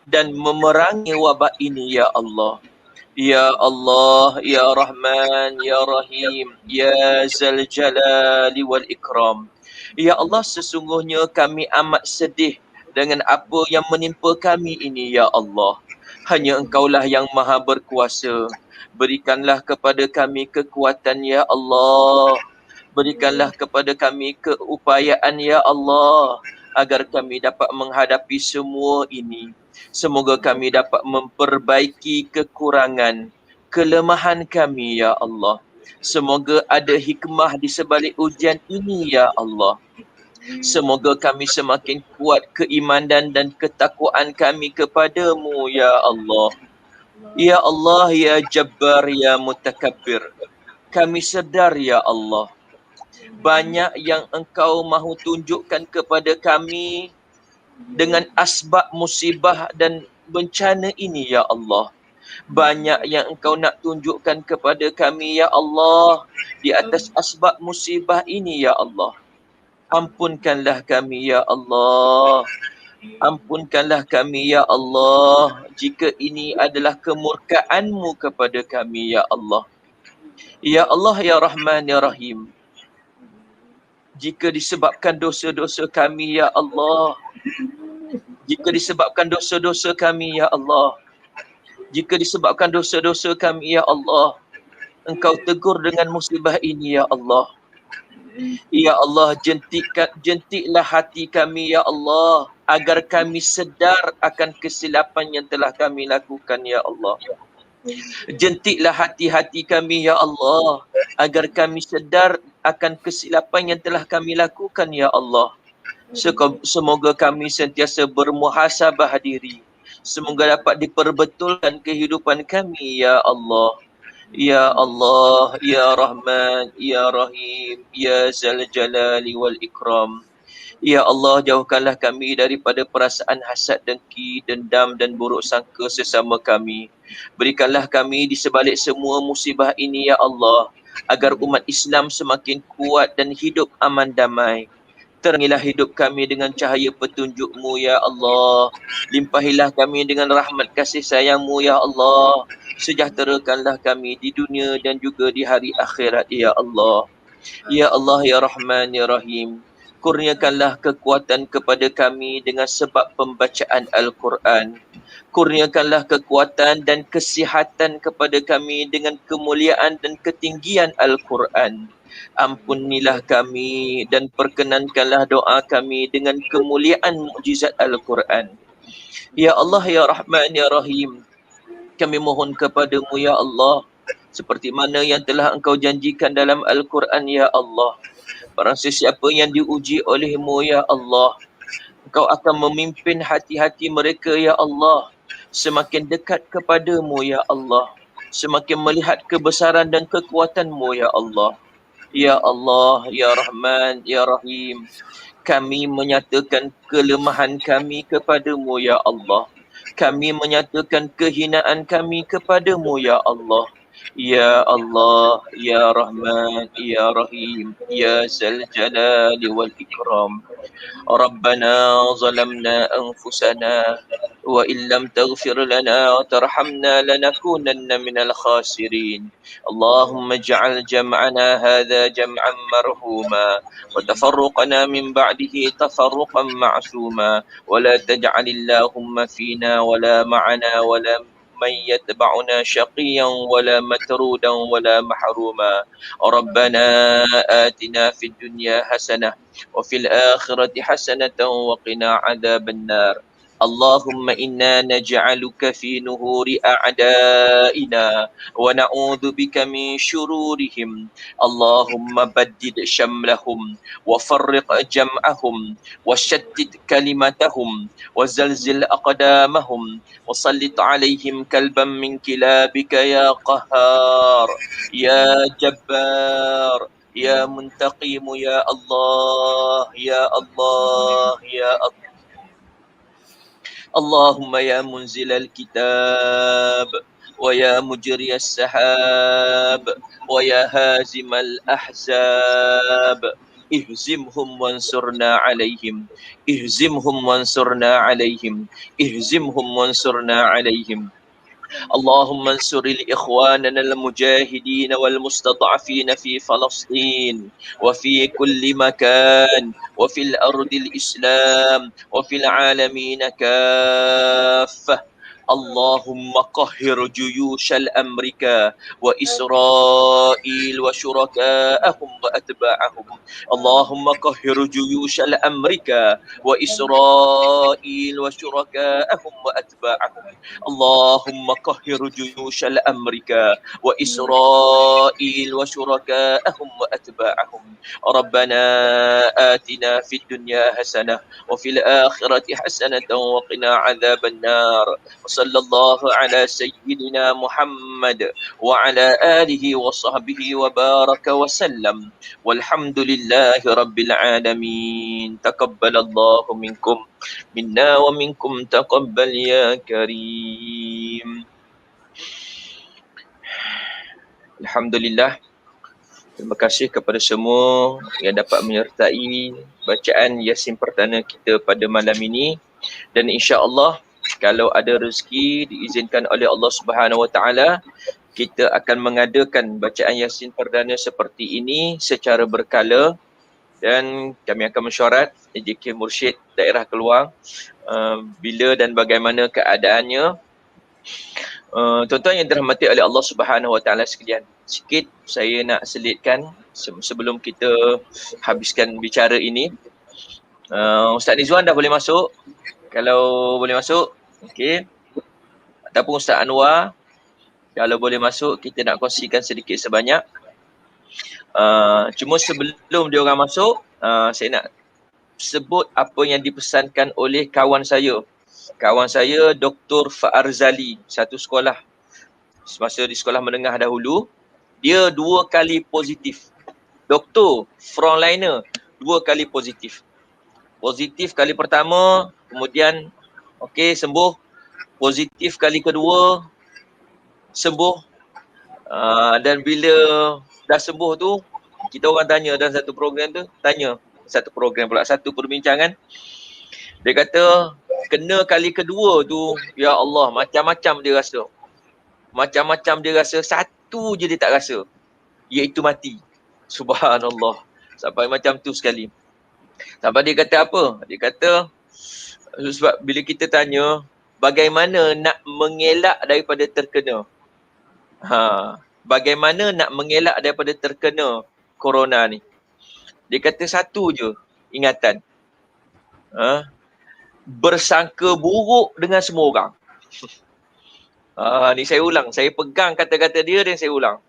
dan memerangi wabak ini, ya Allah. Ya Allah, Ya Rahman, Ya Rahim, Ya Zal Jalali wal Ikram. Ya Allah, sesungguhnya kami amat sedih dengan apa yang menimpa kami ini, ya Allah. Hanya Engkaulah yang maha berkuasa. Berikanlah kepada kami kekuatan, ya Allah. Berikanlah kepada kami keupayaan, ya Allah, agar kami dapat menghadapi semua ini. Semoga kami dapat memperbaiki kekurangan, kelemahan kami, ya Allah. Semoga ada hikmah di sebalik ujian ini ya Allah. Semoga kami semakin kuat keimanan dan ketakwaan kami kepadamu ya Allah. Ya Allah, ya Jabbar, ya Mutakabbir. Kami sedar ya Allah, banyak yang Engkau mahu tunjukkan kepada kami dengan asbab musibah dan bencana ini ya Allah. Banyak yang Engkau nak tunjukkan kepada kami ya Allah di atas asbab musibah ini ya Allah. Ampunkanlah kami ya Allah. Ampunkanlah kami ya Allah jika ini adalah kemurkaan-Mu kepada kami ya Allah. Ya Allah, ya Rahman, ya Rahim. Jika disebabkan dosa-dosa kami ya Allah. Jika disebabkan dosa-dosa kami ya Allah. Jika disebabkan dosa-dosa kami ya Allah. Engkau tegur dengan musibah ini ya Allah. Ya Allah, jentiklah hati kami ya Allah, agar kami sedar akan kesilapan yang telah kami lakukan ya Allah. Jentiklah hati-hati kami ya Allah, agar kami sedar akan kesilapan yang telah kami lakukan ya Allah. Semoga kami sentiasa bermuhasabah diri. Semoga dapat diperbetulkan kehidupan kami ya Allah. Ya Allah, Ya Rahman, Ya Rahim, Ya Zal Jalali wal Ikram. Ya Allah, jauhkanlah kami daripada perasaan hasad, dengki, dendam dan buruk sangka sesama kami. Berikanlah kami di sebalik semua musibah ini ya Allah, agar umat Islam semakin kuat dan hidup aman damai. Terangilah hidup kami dengan cahaya petunjuk-Mu ya Allah. Limpahilah kami dengan rahmat kasih sayang-Mu ya Allah. Sejahterakanlah kami di dunia dan juga di hari akhirat ya Allah. Ya Allah, ya Rahman, ya Rahim. Kurniakanlah kekuatan kepada kami dengan sebab pembacaan Al-Quran. Kurniakanlah kekuatan dan kesihatan kepada kami dengan kemuliaan dan ketinggian Al-Quran. Ampunilah kami dan perkenankanlah doa kami dengan kemuliaan mukjizat Al-Quran. Ya Allah, ya Rahman, ya Rahim. Kami mohon kepadamu ya Allah, seperti mana yang telah Engkau janjikan dalam Al-Quran ya Allah. Barang sesiapa yang diuji oleh-Mu ya Allah, Engkau akan memimpin hati-hati mereka ya Allah, semakin dekat kepadamu ya Allah, semakin melihat kebesaran dan kekuatan-Mu ya Allah. Ya Allah, ya Rahman, ya Rahim. Kami menyatakan kelemahan kami kepadamu ya Allah. Kami menyatakan kehinaan kami kepadamu ya Allah. Ya Allah, ya Rahman, ya Rahim, ya Zal Jalali wal Ikram. Rabbana zalamna anfusana wa illam taghfir lana wa tarhamna lanakunanna minal khasirin. Allahumma ij'al jam'ana hadha jam'an marhuma wa tafarruqana min ba'dihi tafarruqan ma'suma wa la taj'al Allahumma fina wa la ma'ana wa la من يتبعنا شقيا ولا مترودا ولا محروما. ربنا آتنا في الدنيا حسنة وفي الآخرة حسنة وقنا عذاب النار. اللهم إنا نجعلك في نهور أعدائنا ونعوذ بك من شرورهم. اللهم بدد شملهم وفرق جمعهم وشتت كلمتهم وزلزل أقدامهم وسلط عليهم كلبا من كلابك يا قهار يا جبار يا منتقم يا الله يا الله يا الله. اللهم يا منزل الكتاب ويا مجري السحاب ويا هازم الأحزاب اهزمهم وانصرنا عليهم اهزمهم وانصرنا عليهم اهزمهم وانصرنا عليهم. اللهم انصر الإخواننا المجاهدين والمستضعفين في فلسطين وفي كل مكان وفي الأرض الإسلام وفي العالمين كافة. Allahumma qahhir juyushal Amerika wa Israel wa syuraka'ahum wa atba'ahum. Allahumma qahhir juyushal Amerika wa Israel wa syuraka'ahum wa atba'ahum. Allahumma qahhir juyushal Amerika wa Israel wa syuraka'ahum wa atba'ahum. Rabbana atina fid dunya hasanah wa fil akhirati hasanatan wa qina adzaban nar. Sallallahu ala sayyidina Muhammad wa ala alihi wa sahbihi wa baraka wa sallam. Walhamdulillahi rabbil alamin. Taqabbalallahu minkum minna wa minkum taqabbal ya karim. Alhamdulillah. Terima kasih kepada semua yang dapat menyertai bacaan Yasin perdana kita pada malam ini, dan insya-Allah kalau ada rezeki diizinkan oleh Allah Subhanahu Wa Taala, kita akan mengadakan bacaan Yasin perdana seperti ini secara berkala, dan kami akan mesyuarat AJK Mursyid daerah Keluang bila dan bagaimana keadaannya. Tuan-tuan yang dirahmati oleh Allah Subhanahu Wa Taala sekalian, sikit saya nak selitkan sebelum kita habiskan bicara ini. Ustaz Nizwan dah boleh masuk? Kalau boleh masuk, okey. Ataupun Ustaz Anwar, kalau boleh masuk, kita nak kongsikan sedikit sebanyak. Cuma sebelum dia orang masuk, saya nak sebut apa yang dipesankan oleh kawan saya. Kawan saya Dr. Faarzali, satu sekolah. Semasa di sekolah menengah dahulu, dia 2 kali positif. Doktor, frontliner, 2 kali positif. Positif kali pertama, kemudian okey sembuh. Positif kali kedua, sembuh. Dan bila dah sembuh tu, kita orang tanya dalam satu program tu, satu perbincangan. Dia kata kena kali kedua tu, ya Allah, macam-macam dia rasa. Macam-macam dia rasa, satu je dia tak rasa, iaitu mati. Subhanallah. Sampai macam tu sekali. Sampai dia kata apa? Dia kata sebab bila kita tanya bagaimana nak mengelak daripada terkena, bagaimana nak mengelak daripada terkena corona ni, dia kata satu je ingatan, bersangka buruk dengan semua orang. Ni saya ulang, saya pegang kata-kata dia dan saya ulang.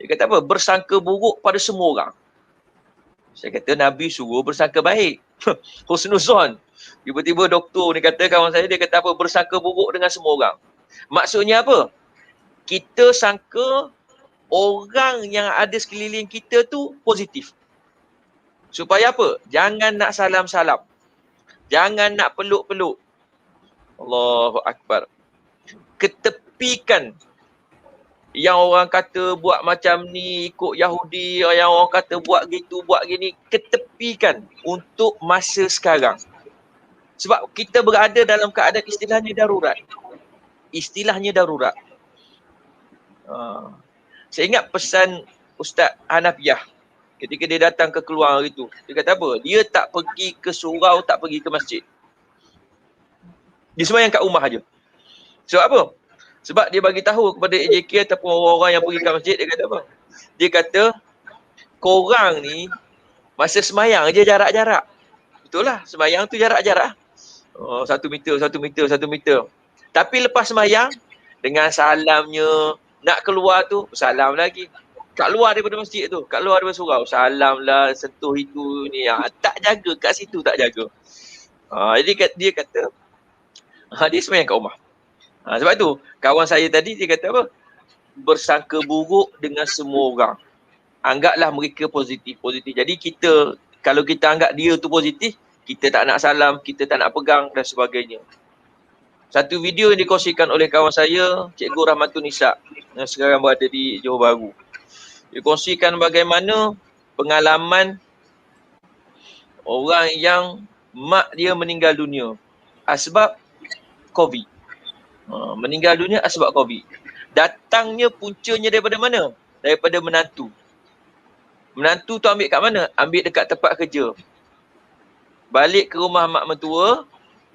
Dia kata apa? Bersangka buruk pada semua orang. Saya kata Nabi suruh bersangka baik. Husnuzon. Tiba-tiba doktor ni kata, kawan saya, dia kata apa? Bersangka buruk dengan semua orang. Maksudnya apa? Kita sangka orang yang ada sekeliling kita tu positif. Supaya apa? Jangan nak salam-salam. Jangan nak peluk-peluk. Allahu Akbar. Ketepikan yang orang kata buat macam ni, ikut Yahudi, yang orang kata buat gitu, buat gini, ketepikan untuk masa sekarang. Sebab kita berada dalam keadaan istilahnya darurat. Istilahnya darurat. Saya ingat pesan Ustaz Hanafiah ketika dia datang ke Keluang hari tu. Dia kata apa? Dia tak pergi ke surau, tak pergi ke masjid. Dia sembahyang kat rumah aja. Sebab apa? Sebab dia bagi tahu kepada AJK ataupun orang-orang yang pergi ke masjid, dia kata apa? Dia kata, korang ni masa sembahyang je jarak-jarak. Betul lah, sembahyang tu jarak-jarak. 1 meter, 1 meter, 1 meter. Tapi lepas sembahyang, dengan salamnya, nak keluar tu, salam lagi. Kat luar daripada masjid tu, kat luar daripada surau, salam lah, sentuh itu ni. Tak jaga, kat situ tak jaga. Jadi dia kata, dia sembahyang kat rumah. Sebab tu, kawan saya tadi dia kata apa? Bersangka buruk dengan semua orang. Anggaplah mereka positif. Jadi kita, kalau kita anggap dia tu positif, kita tak nak salam, kita tak nak pegang dan sebagainya. Satu video yang dikongsikan oleh kawan saya, Cikgu Rahmatun Nisa, yang sekarang berada di Johor Bahru. Dia kongsikan bagaimana pengalaman orang yang mak dia meninggal dunia asbab COVID. Meninggal dunia sebab COVID. Datangnya puncanya daripada mana? Daripada menantu. Menantu tu ambil kat mana? Ambil dekat tempat kerja. Balik ke rumah mak mentua,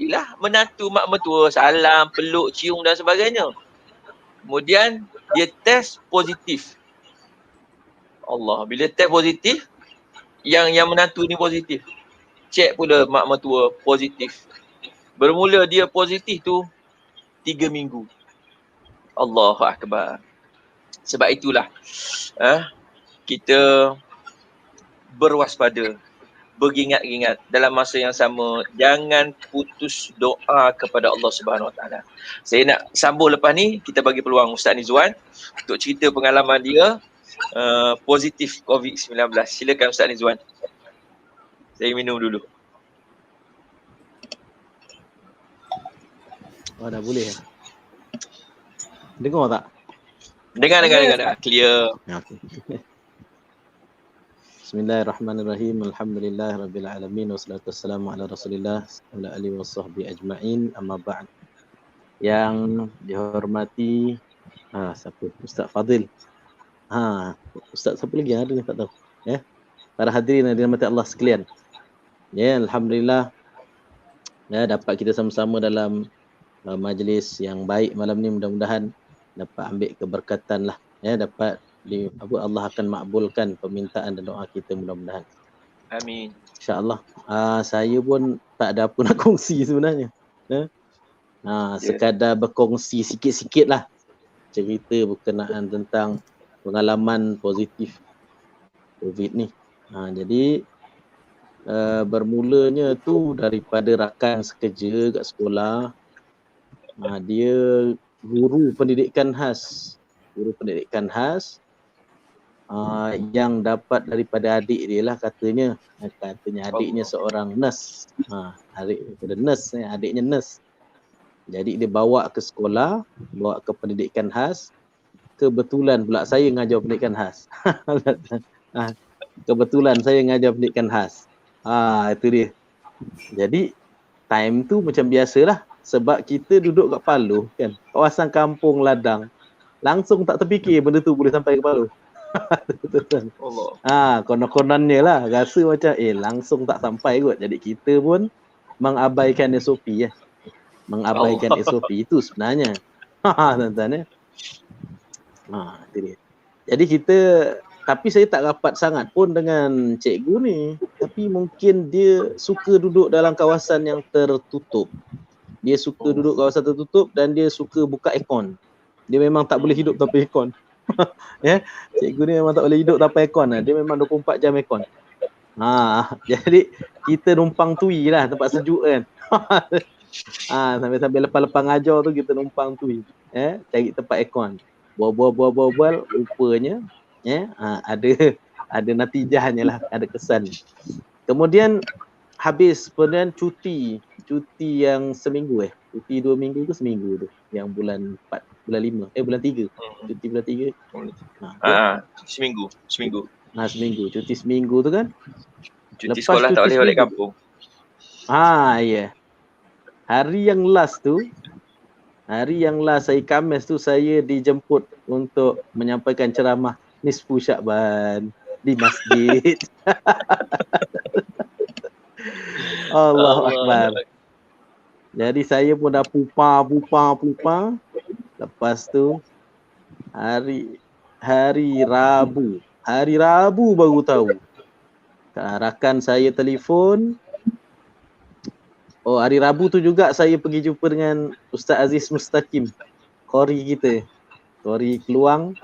ialah menantu mak mertua, salam, peluk, cium dan sebagainya. Kemudian dia test positif. Allah, bila test positif, yang menantu ni positif. Cek pula mak mertua positif. Bermula dia positif tu 3 minggu. Allahu Akbar. Sebab itulah kita berwaspada, beringat-ingat dalam masa yang sama, jangan putus doa kepada Allah Subhanahu Wa Taala. Saya nak sambung lepas ni, kita bagi peluang Ustaz Nizwan untuk cerita pengalaman dia positif COVID-19. Silakan Ustaz Nizwan. Saya minum dulu. Oh, dah boleh. Dengar tak? Dengar. Clear. Okay. Bismillahirrahmanirrahim. Alhamdulillahirabbil alamin wassalatu wassalamu ala Rasulillah wa ala alihi washabbihi ajmain. Amma ba'd. Yang dihormati siapa? Ustaz Fadil. Ustaz siapa lagi yang ada ni tak tahu. Para hadirin yang dirahmati Allah sekalian. Alhamdulillah dapat kita sama-sama dalam majlis yang baik malam ni, mudah-mudahan dapat ambil keberkatan lah, dapat Allah akan makbulkan permintaan dan doa kita mudah-mudahan. Amin. InsyaAllah. Saya pun tak ada apa nak kongsi sebenarnya. Sekadar berkongsi sikit-sikit lah cerita berkenaan tentang pengalaman positif COVID ni. Jadi bermulanya tu daripada rakan sekerja kat sekolah. Dia guru pendidikan khas yang dapat daripada adik dia lah katanya adiknya seorang nurse. Adiknya nurse. Jadi dia bawa ke sekolah, bawa ke pendidikan khas. Kebetulan pula saya ngajar pendidikan khas. Kebetulan saya ngajar pendidikan khas. Itu dia. Jadi time tu macam biasalah, sebab kita duduk kat Paluh kan, kawasan kampung ladang. Langsung tak terfikir benda tu boleh sampai ke Paluh. Konon-kononnya lah, rasa macam langsung tak sampai kot. Jadi kita pun mengabaikan SOP mengabaikan SOP itu sebenarnya. Tuan-tuan itu dia. Jadi kita, tapi saya tak rapat sangat pun dengan cikgu ni. Tapi mungkin dia suka duduk dalam kawasan yang tertutup. Dia suka duduk kawasan tertutup dan dia suka buka aircon. Dia memang tak boleh hidup tanpa aircon. Cikgu ni memang tak boleh hidup tanpa aircon. Dia memang 24 jam aircon. Jadi kita numpang tui lah, tempat sejuk kan. Sambil lepas-lepas ngajar tu kita numpang tui. Cari tempat aircon. Bual-bual, rupanya ada natijahnya lah, ada kesan. Kemudian habis kemudian cuti yang seminggu cuti 2 minggu ke seminggu tu, yang bulan 4, bulan 5, bulan 3, cuti bulan 3. Seminggu. Cuti seminggu tu kan. Cuti Lepas sekolah tak boleh balik kampung. Hari yang last hari Khamis tu saya dijemput untuk menyampaikan ceramah Nisfu Syakban di masjid. Allahu Akbar. Jadi saya pun dah pupa. Lepas tu hari Rabu baru tahu. Rakan saya telefon. Hari Rabu tu juga saya pergi jumpa dengan Ustaz Aziz Mustaqim, qori kita, qori Keluang.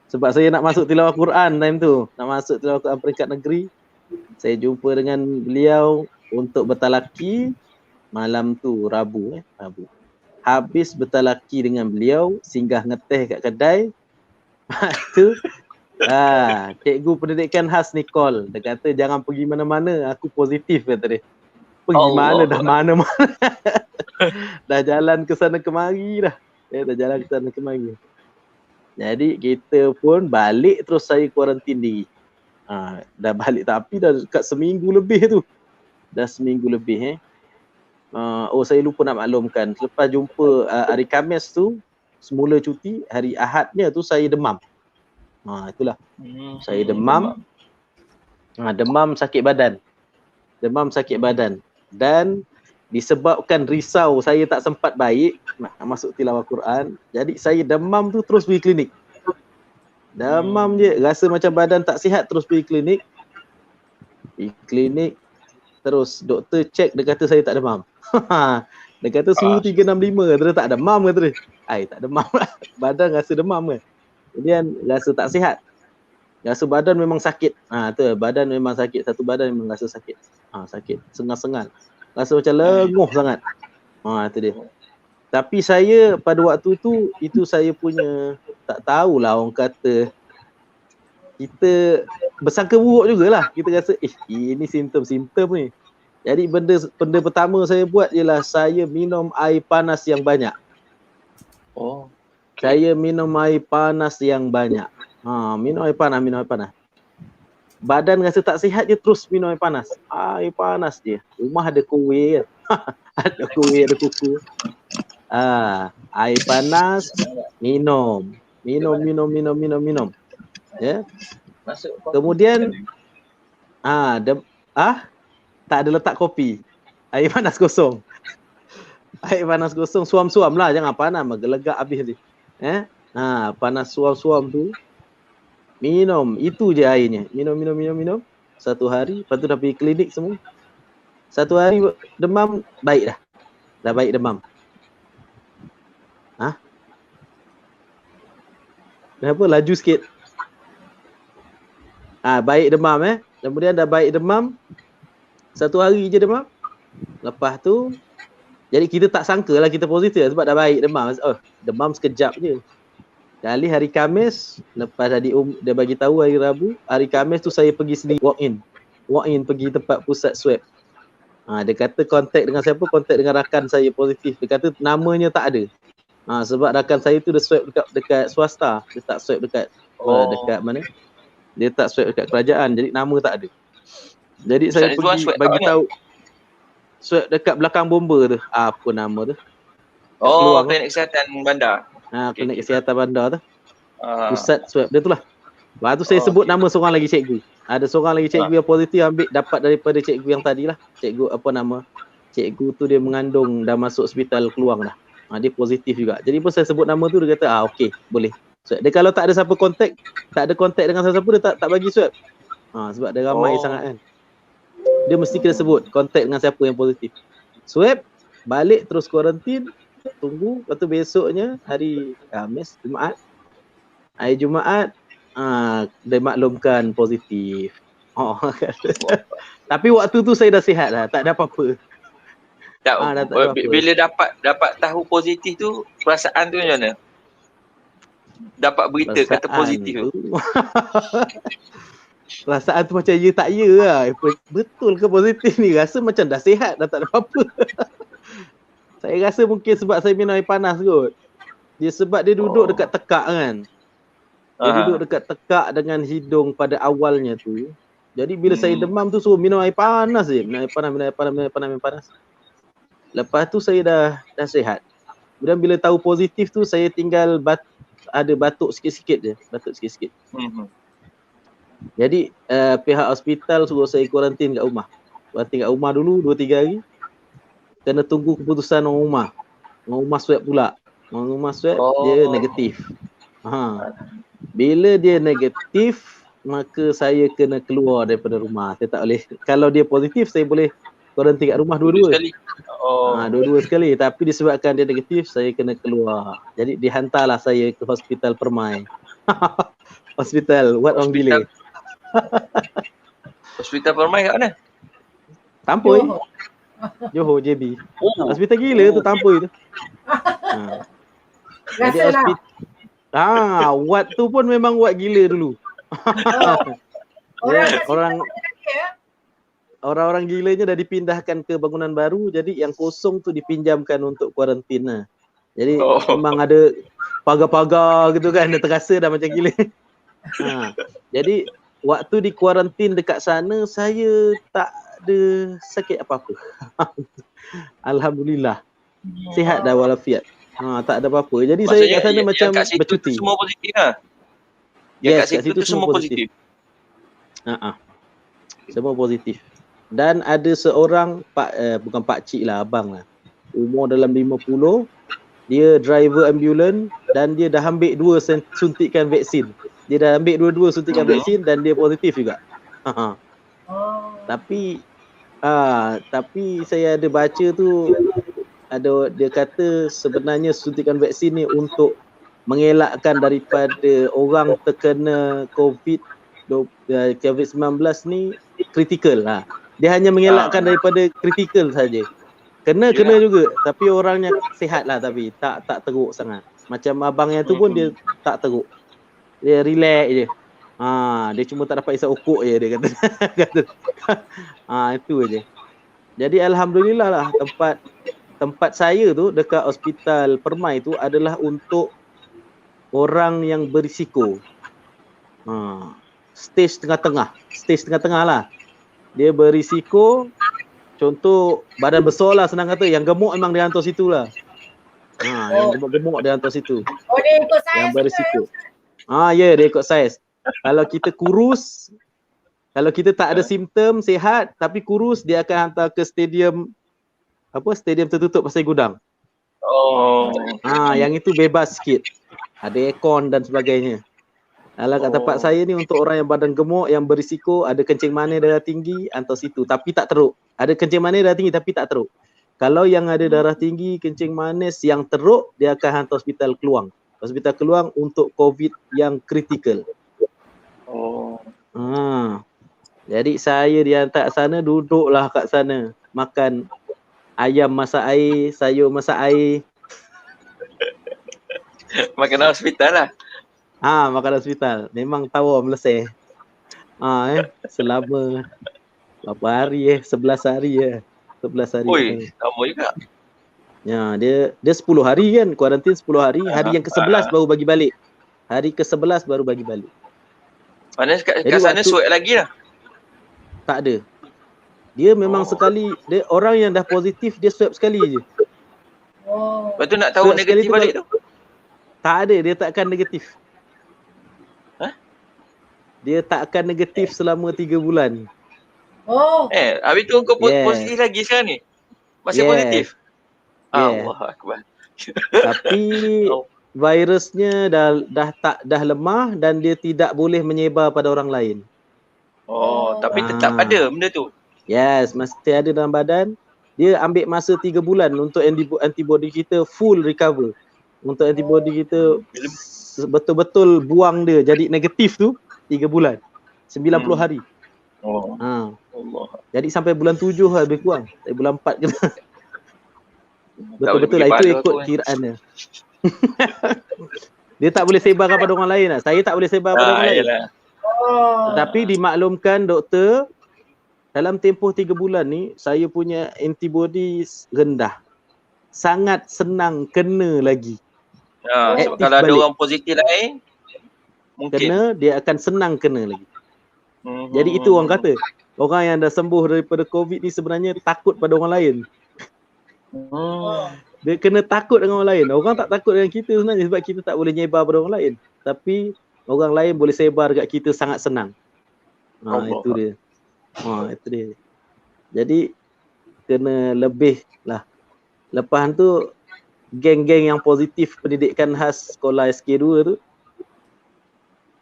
Sebab saya nak masuk tilawah Quran time tu, nak masuk tilawah Quran peringkat negeri. Saya jumpa dengan beliau untuk bertalaki malam tu, Rabu. Habis bertalaki dengan beliau, singgah ngeteh kat kedai. Lepas tu cikgu pendidikan khas ni call. Dia kata jangan pergi mana-mana, aku positif kata dia. Pergi mana dah mana-mana. Dah jalan ke sana kemari dah. Jadi kita pun balik, terus saya kuarantin diri. Dah balik tapi dah dekat seminggu lebih tu. Saya lupa nak maklumkan. Selepas jumpa hari Khamis tu, semula cuti, hari Ahadnya tu saya demam. Itulah. Saya demam. Demam sakit badan. Dan disebabkan risau saya tak sempat baik nak masuk tilawah Quran, jadi saya demam tu terus pergi klinik. Demam je, rasa macam badan tak sihat, terus pergi klinik. Pergi klinik, terus doktor cek, dia kata saya tak demam. Dia kata suhu 365, dia tak demam kata dia. Tak demam lah. Badan rasa demam kan. Kemudian rasa tak sihat. Rasa badan memang sakit. Tu badan memang sakit, satu badan memang rasa sakit. Sakit, sengal-sengal. Rasa macam lenguh sangat. Itu dia. Tapi saya pada waktu tu, itu saya punya, tak tahulah orang kata, kita bersangka buruk jugalah. Kita rasa, ini simptom-simptom ni. Jadi benda pertama saya buat ialah saya minum air panas yang banyak. Saya minum air panas yang banyak. Minum air panas. Badan rasa tak sihat, dia terus minum air panas. Air panas dia. Rumah ada kuih kan. Ada kuih, ada kuku. Air panas, minum. Ya. Kemudian tak ada letak kopi. Air panas kosong. Air panas kosong, suam-suam lah, jangan panas, gelegak habis dia. Panas suam-suam tu. Minum, itu je airnya. Minum. Satu hari, lepas tu dah pergi klinik semua. Satu hari demam, baik dah. Dah baik demam. Kenapa? Laju sikit. Baik demam Kemudian dah baik demam. Satu hari je demam. Lepas tu, jadi kita tak sangka lah kita positif sebab dah baik demam. Demam sekejap je. Kali hari Khamis, lepas dia bagi tahu hari Rabu, hari Khamis tu saya pergi sendiri walk in pergi tempat pusat swab. Dia kata kontak dengan siapa? Kontak dengan rakan saya positif. Dia kata namanya tak ada. Sebab rakan saya tu dia swab dekat swasta. Dia tak swab dekat dekat mana? Dia tak swab dekat kerajaan. Jadi nama tak ada. Jadi saya pergi bagi tahu swab dekat belakang bomba tu. Apa nama tu? Klinik kesihatan bandar. Klinik kesihatan bandar tu. Pusat swab dia tu lah. Lepas tu saya sebut nama seorang lagi cikgu. Ada seorang lagi cikgu yang positif ambil dapat daripada cikgu yang tadi lah. Cikgu apa nama? Cikgu tu dia mengandung, dah masuk hospital keluar dah. Dia positif juga. Jadi pun saya sebut nama tu, dia kata okey, boleh. So, dia kalau tak ada siapa kontak, tak ada kontak dengan siapa, dia tak bagi swab. Sebab dia ramai sangat kan. Dia mesti kena sebut kontak dengan siapa yang positif. Swab, balik terus kuarantin, tunggu. Lepas tu besoknya hari Khamis, Jumaat. Hari Jumaat, dia maklumkan positif. Tapi waktu tu saya dah sihat dah, tak ada apa-apa. Bila dapat tahu positif tu, perasaan tu macam mana? Dapat berita perasaan kata positif tu. Perasaan tu macam ya tak ya lah. Betul ke positif ni? Rasa macam dah sihat, dah tak ada apa-apa. Saya rasa mungkin sebab saya minum air panas kot. Sebab dia duduk dekat tekak kan. Dia duduk dekat tekak dengan hidung pada awalnya tu. Jadi bila saya demam tu suruh minum air panas je. Minum air panas. Lepas tu saya dah sihat. Kemudian bila tahu positif tu, saya tinggal ada batuk sikit-sikit je. Jadi pihak hospital suruh saya kuarantin kat rumah. Kuarantin kat rumah dulu 2-3 hari. Kena tunggu keputusan orang rumah. Orang rumah swab pula. Orang rumah swab dia negatif. Bila dia negatif, maka saya kena keluar daripada rumah. Saya tak boleh. Kalau dia positif, saya boleh kuarantin kat rumah dua-dua. Dua-dua sekali. Tapi disebabkan dia negatif, saya kena keluar. Jadi dihantarlah saya ke hospital Permai. Hospital Wat Orang Gila. Hospital Permai kat mana? Tampoi. Johor JB. Hospital gila tu Tampoi tu. Jadi hospital Wat tu pun memang Wat gila dulu. Orang-orang gilanya dah dipindahkan ke bangunan baru, jadi yang kosong tu dipinjamkan untuk kuarantin. Jadi memang ada pagar-pagar gitu kan, dah terasa dah macam gila. Jadi waktu di kuarantin dekat sana, saya tak ada sakit apa-apa. Alhamdulillah. Sihat dah walafiat. Tak ada apa-apa. Jadi maksudnya saya kat sana macam bercuti. Semua positif lah. Kat situ semua positif. Semua positif. Dan ada seorang bukan pak cik lah, abang lah, umur dalam 50, dia driver ambulans dan dia dah ambil 2 suntikan vaksin. Dia dah ambil dua-dua suntikan vaksin dan dia positif juga. Tapi saya ada baca tu, dia kata sebenarnya suntikan vaksin ni untuk mengelakkan daripada orang terkena COVID-19 ni kritikal lah. Dia hanya mengelakkan daripada kritikal saja. Kena juga, tapi orangnya sihat lah, tapi tak teruk sangat. Macam abangnya tu pun dia tak teruk. Dia relax je. Dia cuma tak dapat isap ukuk je, dia kata. Itu je. Jadi alhamdulillah lah, tempat saya tu dekat Hospital Permai tu adalah untuk orang yang berisiko. Stage tengah-tengah lah. Dia berisiko, contoh badan besar lah senang kata, yang gemuk memang dia hantar situ lah. Yang gemuk dia hantar situ. Oh, dia ikut saiz. Yang berisiko. Ya, dia ikut saiz. Kalau kita kurus, kalau kita tak ada simptom, sihat tapi kurus, dia akan hantar ke stadium tertutup pasir gudang. Yang itu bebas sikit. Ada aircon dan sebagainya. Kalau kat tempat saya ni untuk orang yang badan gemuk, yang berisiko, ada kencing manis darah tinggi, hantar situ tapi tak teruk. Ada kencing manis darah tinggi tapi tak teruk. Kalau yang ada darah tinggi, kencing manis yang teruk, dia akan hantar Hospital Keluang. Hospital Keluang untuk COVID yang kritikal. Jadi saya dihantar sana, duduklah kat sana, makan ayam masak air, sayur masak air. Makanan hospital lah. Makan hospital. Memang tawa meleseh. Selama berapa hari 11 hari 11 hari. Oi, lama juga. Ya, dia 10 hari kan, kuarantin 10 hari. Hari yang ke-11 baru bagi balik. Hari ke-11 baru bagi balik. Mana kat sana swab lagi lah? Tak ada. Dia memang sekali, dia orang yang dah positif dia swab sekali je. Lepas tu nak tahu swab negatif balik tu? Tak ada, dia tak akan negatif. Dia tak akan negatif selama 3 bulan. Habis tu kau positif lagi sekarang ni? Masih positif? Allah Akbar. Tapi virusnya dah lemah dan dia tidak boleh menyebar pada orang lain. Tapi tetap ada benda tu? Yes, masih ada dalam badan. Dia ambil masa 3 bulan untuk antibody kita full recover. Untuk antibody kita betul-betul buang dia jadi negatif tu 3 bulan. 90 hari. Allah. Jadi sampai bulan 7 lebih kurang. Dari bulan 4 kena. Betul-betul lah, itu ikut kiraan dia. Dia tak boleh sebarkan pada orang lain lah. Saya tak boleh sebar pada orang lain. Tetapi dimaklumkan doktor, dalam tempoh 3 bulan ni saya punya antibody rendah. Sangat senang kena lagi. Sebab kalau ada orang positif lain, mungkin kena, dia akan senang kena lagi. Jadi itu orang kata, orang yang dah sembuh daripada COVID ni sebenarnya takut pada orang lain. Dia kena takut dengan orang lain. Orang tak takut dengan kita sebenarnya sebab kita tak boleh nyebar pada orang lain. Tapi orang lain boleh sebar dekat kita sangat senang. Itu dia. Itu dia. Jadi kena lebih lah. Lepas tu geng-geng yang positif pendidikan khas sekolah SK2 tu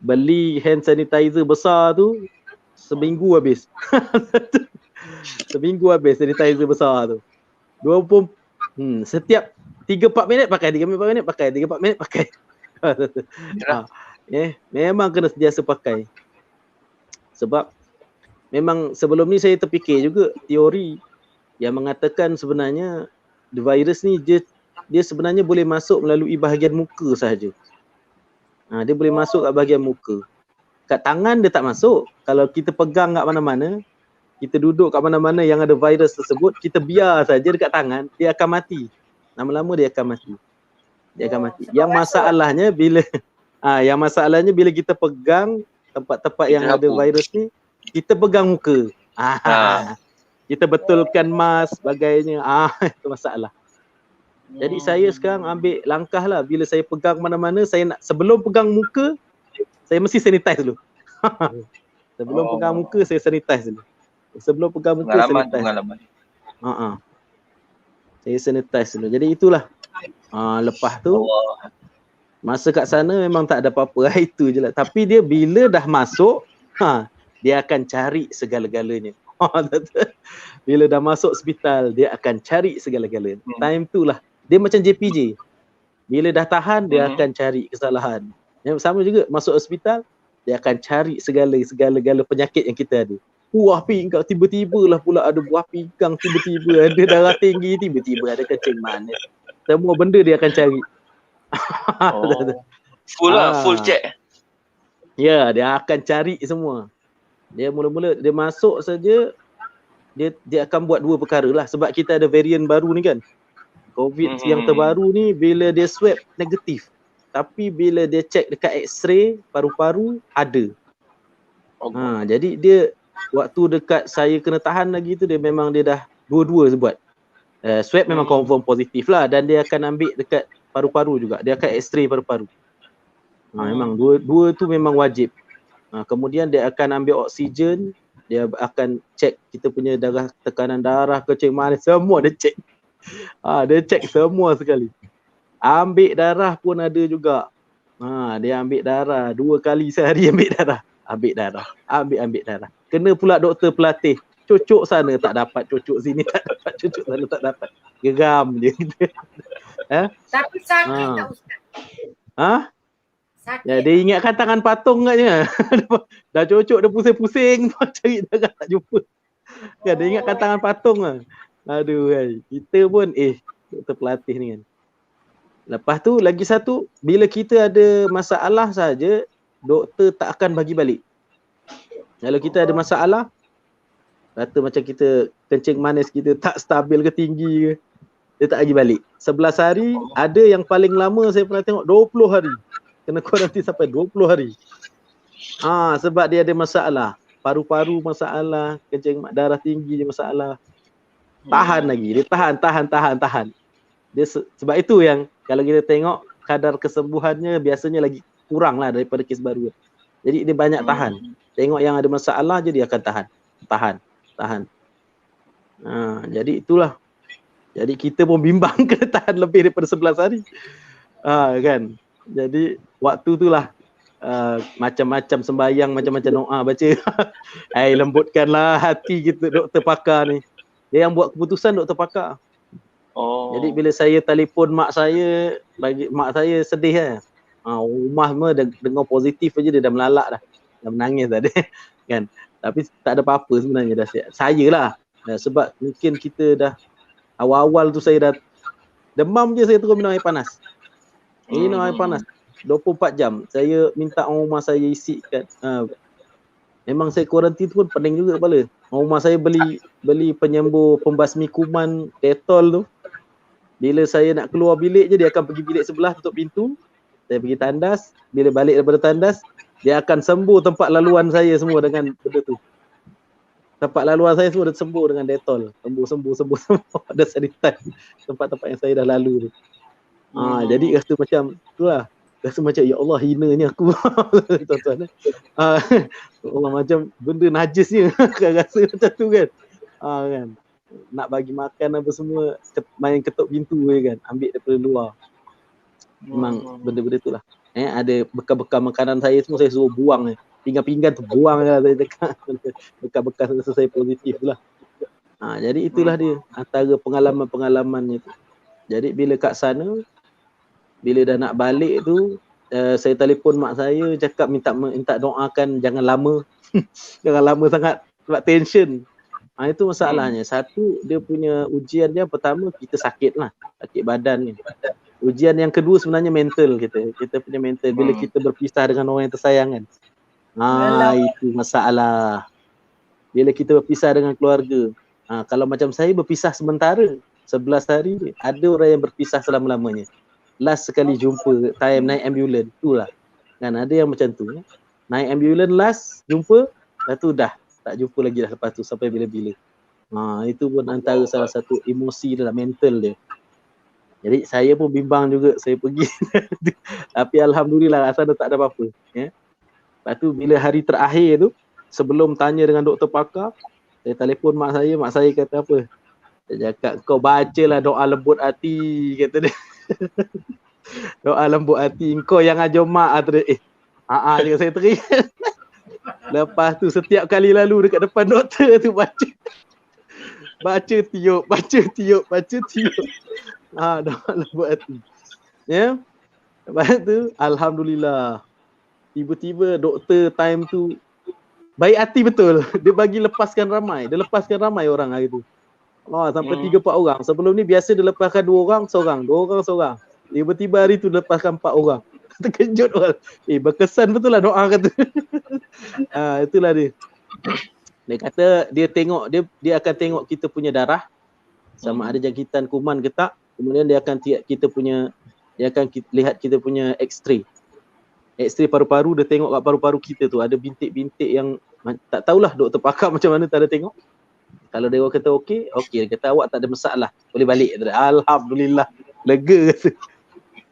beli hand sanitizer besar tu seminggu habis. Seminggu habis sanitizer besar tu. Setiap 3-4 minit pakai, 3-4 minit pakai, 3-4 minit pakai. Memang kena sentiasa pakai. Sebab memang sebelum ni saya terfikir juga teori yang mengatakan sebenarnya virus ni dia sebenarnya boleh masuk melalui bahagian muka sahaja. Dia boleh masuk kat bahagian muka. Kat tangan dia tak masuk. Kalau kita pegang kat mana-mana, kita duduk kat mana-mana yang ada virus tersebut, kita biar saja dekat tangan, dia akan mati. Lama-lama dia akan mati. Dia akan mati. Yang masalahnya bila kita pegang tempat-tempat yang ada virus ni, kita pegang muka. Kita betulkan mask sebagainya. Itu masalah. Jadi saya sekarang ambil langkah lah, bila saya pegang mana-mana, sebelum pegang muka, saya mesti sanitize dulu. Sebelum pegang muka, saya sanitize dulu. Sebelum pegang muka sanitize. Pengalaman. Saya sanitize dulu. Jadi itulah. Lepas tu masa kat sana memang tak ada apa-apa. Itu je lah. Tapi dia bila dah masuk, dia akan cari segala-galanya. Bila dah masuk hospital, dia akan cari segala-galanya. Time tu lah. Dia macam JPJ. Bila dah tahan, dia akan cari kesalahan. Yang sama juga, masuk hospital, dia akan cari segala-gala penyakit yang kita ada. Buah pinggang, tiba-tiba lah pula ada buah pinggang, tiba-tiba ada darah tinggi, tiba-tiba ada kencing manis. Semua benda dia akan cari. Full check. Ya, dia akan cari semua. Dia mula-mula, dia masuk saja, dia akan buat dua perkara lah. Sebab kita ada varian baru ni kan. COVID yang terbaru ni, bila dia swab negatif. Tapi bila dia check dekat X-ray, paru-paru ada. Jadi dia, waktu dekat saya kena tahan lagi tu, dia memang dia dah dua-dua buat. Swab memang confirm positif lah, dan dia akan ambil dekat paru-paru juga. Dia akan X-ray paru-paru. Memang dua tu memang wajib. Kemudian dia akan ambil oksigen, dia akan check kita punya darah, tekanan darah, kencing manis, semua dia check. Dia check semua sekali. Ambil darah pun ada juga. Dia ambil darah 2 kali sehari, ambil darah. Ambil darah. Kena pula doktor pelatih. Cucuk sana tak dapat, cucuk sini tak dapat, cucuk sana tak dapat. Geram je. Tapi sakit tak Ustaz? Sakit. Ya, dia ingatkan tangan patung katnya. Dah cucuk, dah pusing-pusing, cari darah tak jumpa. Kan, dia ingatkan tangan patung lah. Aduh kan. Kita pun doktor pelatih ni kan. Lepas tu lagi satu, bila kita ada masalah saja, doktor tak akan bagi balik. Kalau kita ada masalah, kata macam kita kencing manis kita tak stabil ke tinggi ke, dia tak bagi balik. 11 hari, ada yang paling lama saya pernah tengok 20 hari. Kena kuarantin sampai 20 hari. Sebab dia ada masalah. Paru-paru masalah, kencing darah tinggi dia masalah. Tahan lagi, dia tahan. Dia sebab itu yang kalau kita tengok kadar kesembuhannya biasanya lagi kurang lah daripada kes baru. Jadi dia banyak tahan. Tengok yang ada masalah je dia akan tahan. Jadi itulah. Jadi kita pun bimbang kena tahan lebih daripada 11 hari. Kan. Jadi waktu itulah macam-macam sembahyang, macam-macam doa baca. Lembutkanlah hati kita, doktor pakar ni. Dia yang buat keputusan, doktor pakar. Jadi bila saya telefon mak saya, bagi mak saya sedih lah. Rumah semua dengar positif aja dia dah melalak dah. Dah menangis dah dia. Kan. Tapi tak ada apa-apa sebenarnya dah saya lah. Sebab mungkin kita dah awal-awal tu saya dah demam je, saya terus minum air panas. Minum air panas 24 jam. Saya minta orang rumah saya isikan. Memang saya kuarantin tu pun pening juga kepala. Orang rumah saya beli penyembur pembasmi kuman Dettol tu. Bila saya nak keluar bilik je, dia akan pergi bilik sebelah, tutup pintu. Saya pergi tandas. Bila balik daripada tandas, dia akan sembuh tempat laluan saya semua dengan benda tu. Tempat laluan saya semua dah sembuh dengan Dettol. Sembuh. Ada sanitize tempat-tempat yang saya dah lalu tu. Jadi rasa macam tu lah. Rasa macam ya Allah, hinanya aku. Tuan-tuan. Allah macam benda najisnya. Rasa macam tu kan. Kan. Nak bagi makan apa semua, main ketuk pintu kan. Ambil daripada luar. Memang benda-benda tu lah. Ada bekal-bekal makanan saya semua saya suruh buang. Pinggan-pinggan tu buang lah saya dekat. Bekal-bekal saya positif tu lah. Jadi itulah dia antara pengalaman-pengalamannya tu. Jadi bila kat sana, bila dah nak balik tu, saya telefon mak saya, cakap minta doakan jangan lama. Jangan lama sangat sebab tension. Itu masalahnya. Satu, dia punya ujian dia pertama kita sakit lah. Sakit badan ni. Ujian yang kedua sebenarnya mental kita. Kita punya mental bila kita berpisah dengan orang yang tersayang kan. Itu masalah. Bila kita berpisah dengan keluarga. Kalau macam saya berpisah sementara 11 hari, ada orang yang berpisah selama-lamanya. Last sekali jumpa time naik ambulans, itulah. Kan ada yang macam tu. Naik ambulans last jumpa, lepas tu dah tak jumpa lagi dah lepas tu sampai bila-bila. Itu pun antara salah satu emosi dalam mental dia. Jadi saya pun bimbang juga saya pergi. Tapi alhamdulillah rasa dah tak ada apa-apa. Lepas tu bila hari terakhir tu, sebelum tanya dengan doktor pakar, Saya telefon mak saya kata apa? Dia cakap kau bacalah doa lembut hati, kata dia. Doa lembut hati kau yang ajar mak kata dia. Juga saya teriak. Lepas tu setiap kali lalu dekat depan doktor tu baca tiup. Doa lembut hati. Ya. Lepas tu alhamdulillah. Tiba-tiba doktor time tu baik hati betul. Dia bagi lepaskan ramai. Dia lepaskan ramai orang hari tu. Sampai 3-4 orang. Sebelum ni biasa dia lepaskan 2 orang seorang. Tiba-tiba hari tu lepaskan 4 orang. Terkejut orang. Berkesan betul lah doa kata. Itulah dia. Dia kata dia akan tengok kita punya darah sama ada jangkitan kuman ke tak. Kemudian dia akan lihat kita punya X-ray. X-ray paru-paru, dia tengok kat paru-paru kita tu ada bintik-bintik yang tak tahulah doktor pakar macam mana tak ada tengok. Kalau dia kata okey, dia kata awak tak ada masalah, boleh balik. Alhamdulillah, lega kata.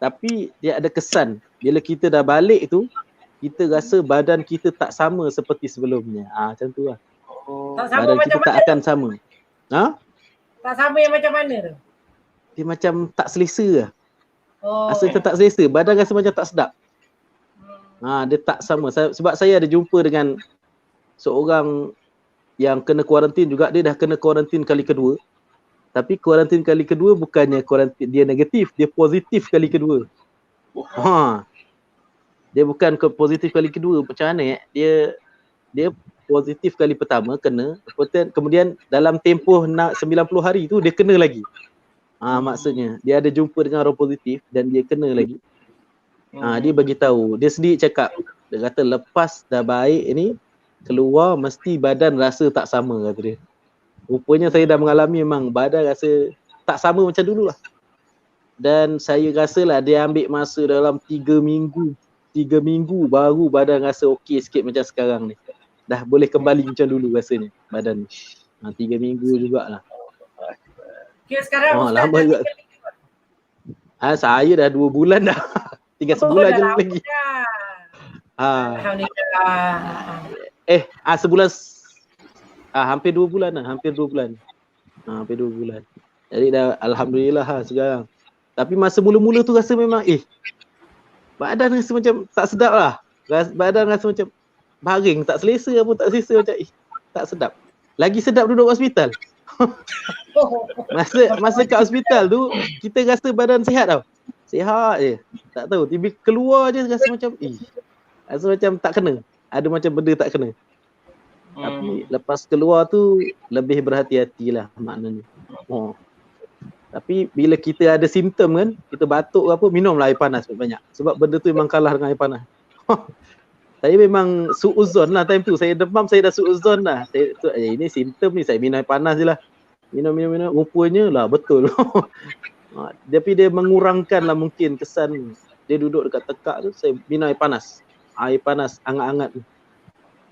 Tapi dia ada kesan, bila kita dah balik tu, kita rasa badan kita tak sama seperti sebelumnya. Macam tu lah. Badan kita tak akan sama. Tak sama yang macam mana tu? Dia macam tak selesa lah. Rasa kita tak selesa, badan rasa macam tak sedap. Dia tak sama. Sebab saya ada jumpa dengan seorang yang kena kuarantin juga. Dia dah kena kuarantin kali kedua. Tapi kuarantin kali kedua bukannya kuarantin dia negatif, dia positif kali kedua. Dia bukan positif kali kedua. Macam mana dia positif kali pertama kena, kemudian dalam tempoh 90 hari tu dia kena lagi. Maksudnya dia ada jumpa dengan orang positif dan dia kena lagi. Dia bagi tahu, dia sendiri cakap, dia kata lepas dah baik ni keluar mesti badan rasa tak sama kata dia. Rupanya saya dah mengalami memang badan rasa tak sama macam dulu lah. Dan saya rasalah dia ambil masa dalam 3 minggu baru badan rasa okey sikit macam sekarang ni. Dah boleh kembali macam dulu rasanya badan ni. 3 minggu jugalah. Okay, sekarang lama juga. Saya dah 2 bulan dah. Tinggal sebulan je lagi. Alhamdulillah. Sebulan hampir 2 bulan lah, hampir 2 bulan. Jadi dah alhamdulillah sekarang. Tapi masa mula-mula tu rasa memang badan rasa macam tak sedap lah. Badan rasa macam baring, tak selesa pun tak selesa macam tak sedap. Lagi sedap duduk hospital. Masa kat hospital tu kita rasa badan sihat tau. Sihat je. Tak tahu, tiba keluar je rasa macam rasa macam tak kena. Ada macam benda tak kena. Tapi lepas keluar tu lebih berhati-hatilah maknanya. Tapi bila kita ada simptom kan, kita batuk ke apa, minumlah air panas banyak. Sebab benda tu memang kalah dengan air panas. Saya memang suuzon lah time tu. Saya demam, saya dah suuzon lah. Ini simptom ni, saya minum air panas je lah. Minum. Rupanya lah betul. Tapi dia mengurangkan lah mungkin kesan. Dia duduk dekat tekak tu, saya minum air panas. Air panas, hangat-hangat.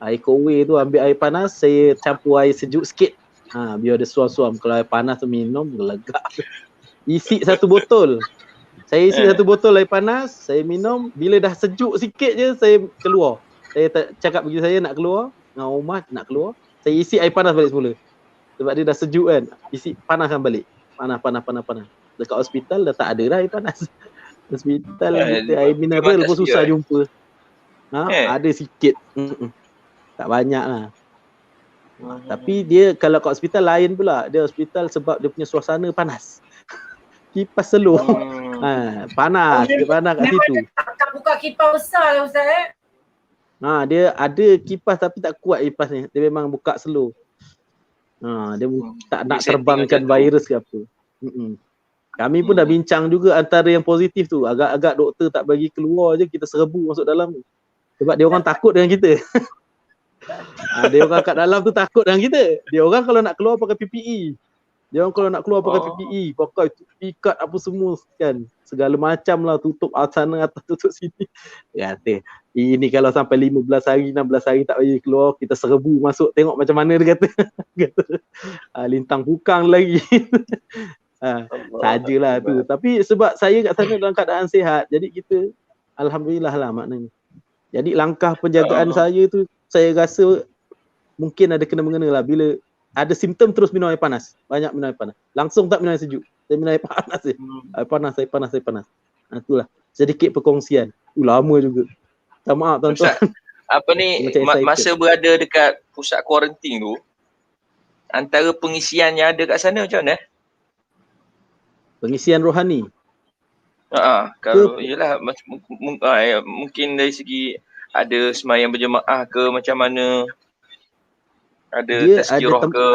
Air kowe tu ambil air panas, saya campur air sejuk sikit. Biar ada suam-suam. Kalau air panas tu minum, lega. Isi 1 botol. Saya isi 1 botol air panas, saya minum. Bila dah sejuk sikit je, saya keluar. Saya cakap bagi saya nak keluar, dengan rumah nak keluar. Saya isi air panas balik semula. Sebab dia dah sejuk kan. Isi panaskan balik. Panas. Dekat hospital dah tak ada dah air panas. Hospital air mineral pun susah jumpa. Ada sikit. Tak banyak lah. Tapi dia kalau kat hospital lain pula. Dia hospital sebab dia punya suasana panas. Kipas slow. Panas. Dia panas kat situ. Tak buka kipas besar lah Ustaz dia ada kipas tapi tak kuat kipas ni. Dia memang buka slow. Dia tak nak terbangkan virus ke apa. Kami pun dah bincang juga antara yang positif tu. Agak-agak doktor tak bagi keluar je, kita serbu masuk dalam tu. Sebab dia orang takut dengan kita. Dia orang kat dalam tu takut dengan kita. Dia orang kalau nak keluar pakai PPE. Pakai ikat apa semua kan. Segala macam lah, tutup sana atas, tutup sini. Dia kata, ini kalau sampai 15 hari, 16 hari tak bagi keluar, kita serbu masuk tengok macam mana dia kata. Lintang pukang lagi. Sajalah tu. Tapi sebab saya kat sana dalam keadaan sihat, jadi kita alhamdulillah lah maknanya. Jadi langkah penjagaan saya tu, saya rasa mungkin ada kena-mengena lah. Bila ada simptom terus minum air panas. Banyak minum air panas. Langsung tak minum air sejuk. Saya minum air panas je. Air panas. Itulah. Sedikit perkongsian. Lama juga. Tak maaf tuan-tuan. Apa ni, masa berada dekat pusat kuarantin tu, antara pengisian yang ada kat sana macam mana? Pengisian rohani. Kalau yelah mungkin dari segi ada sembahyang berjemaah ke macam mana, ada tazkirah ke.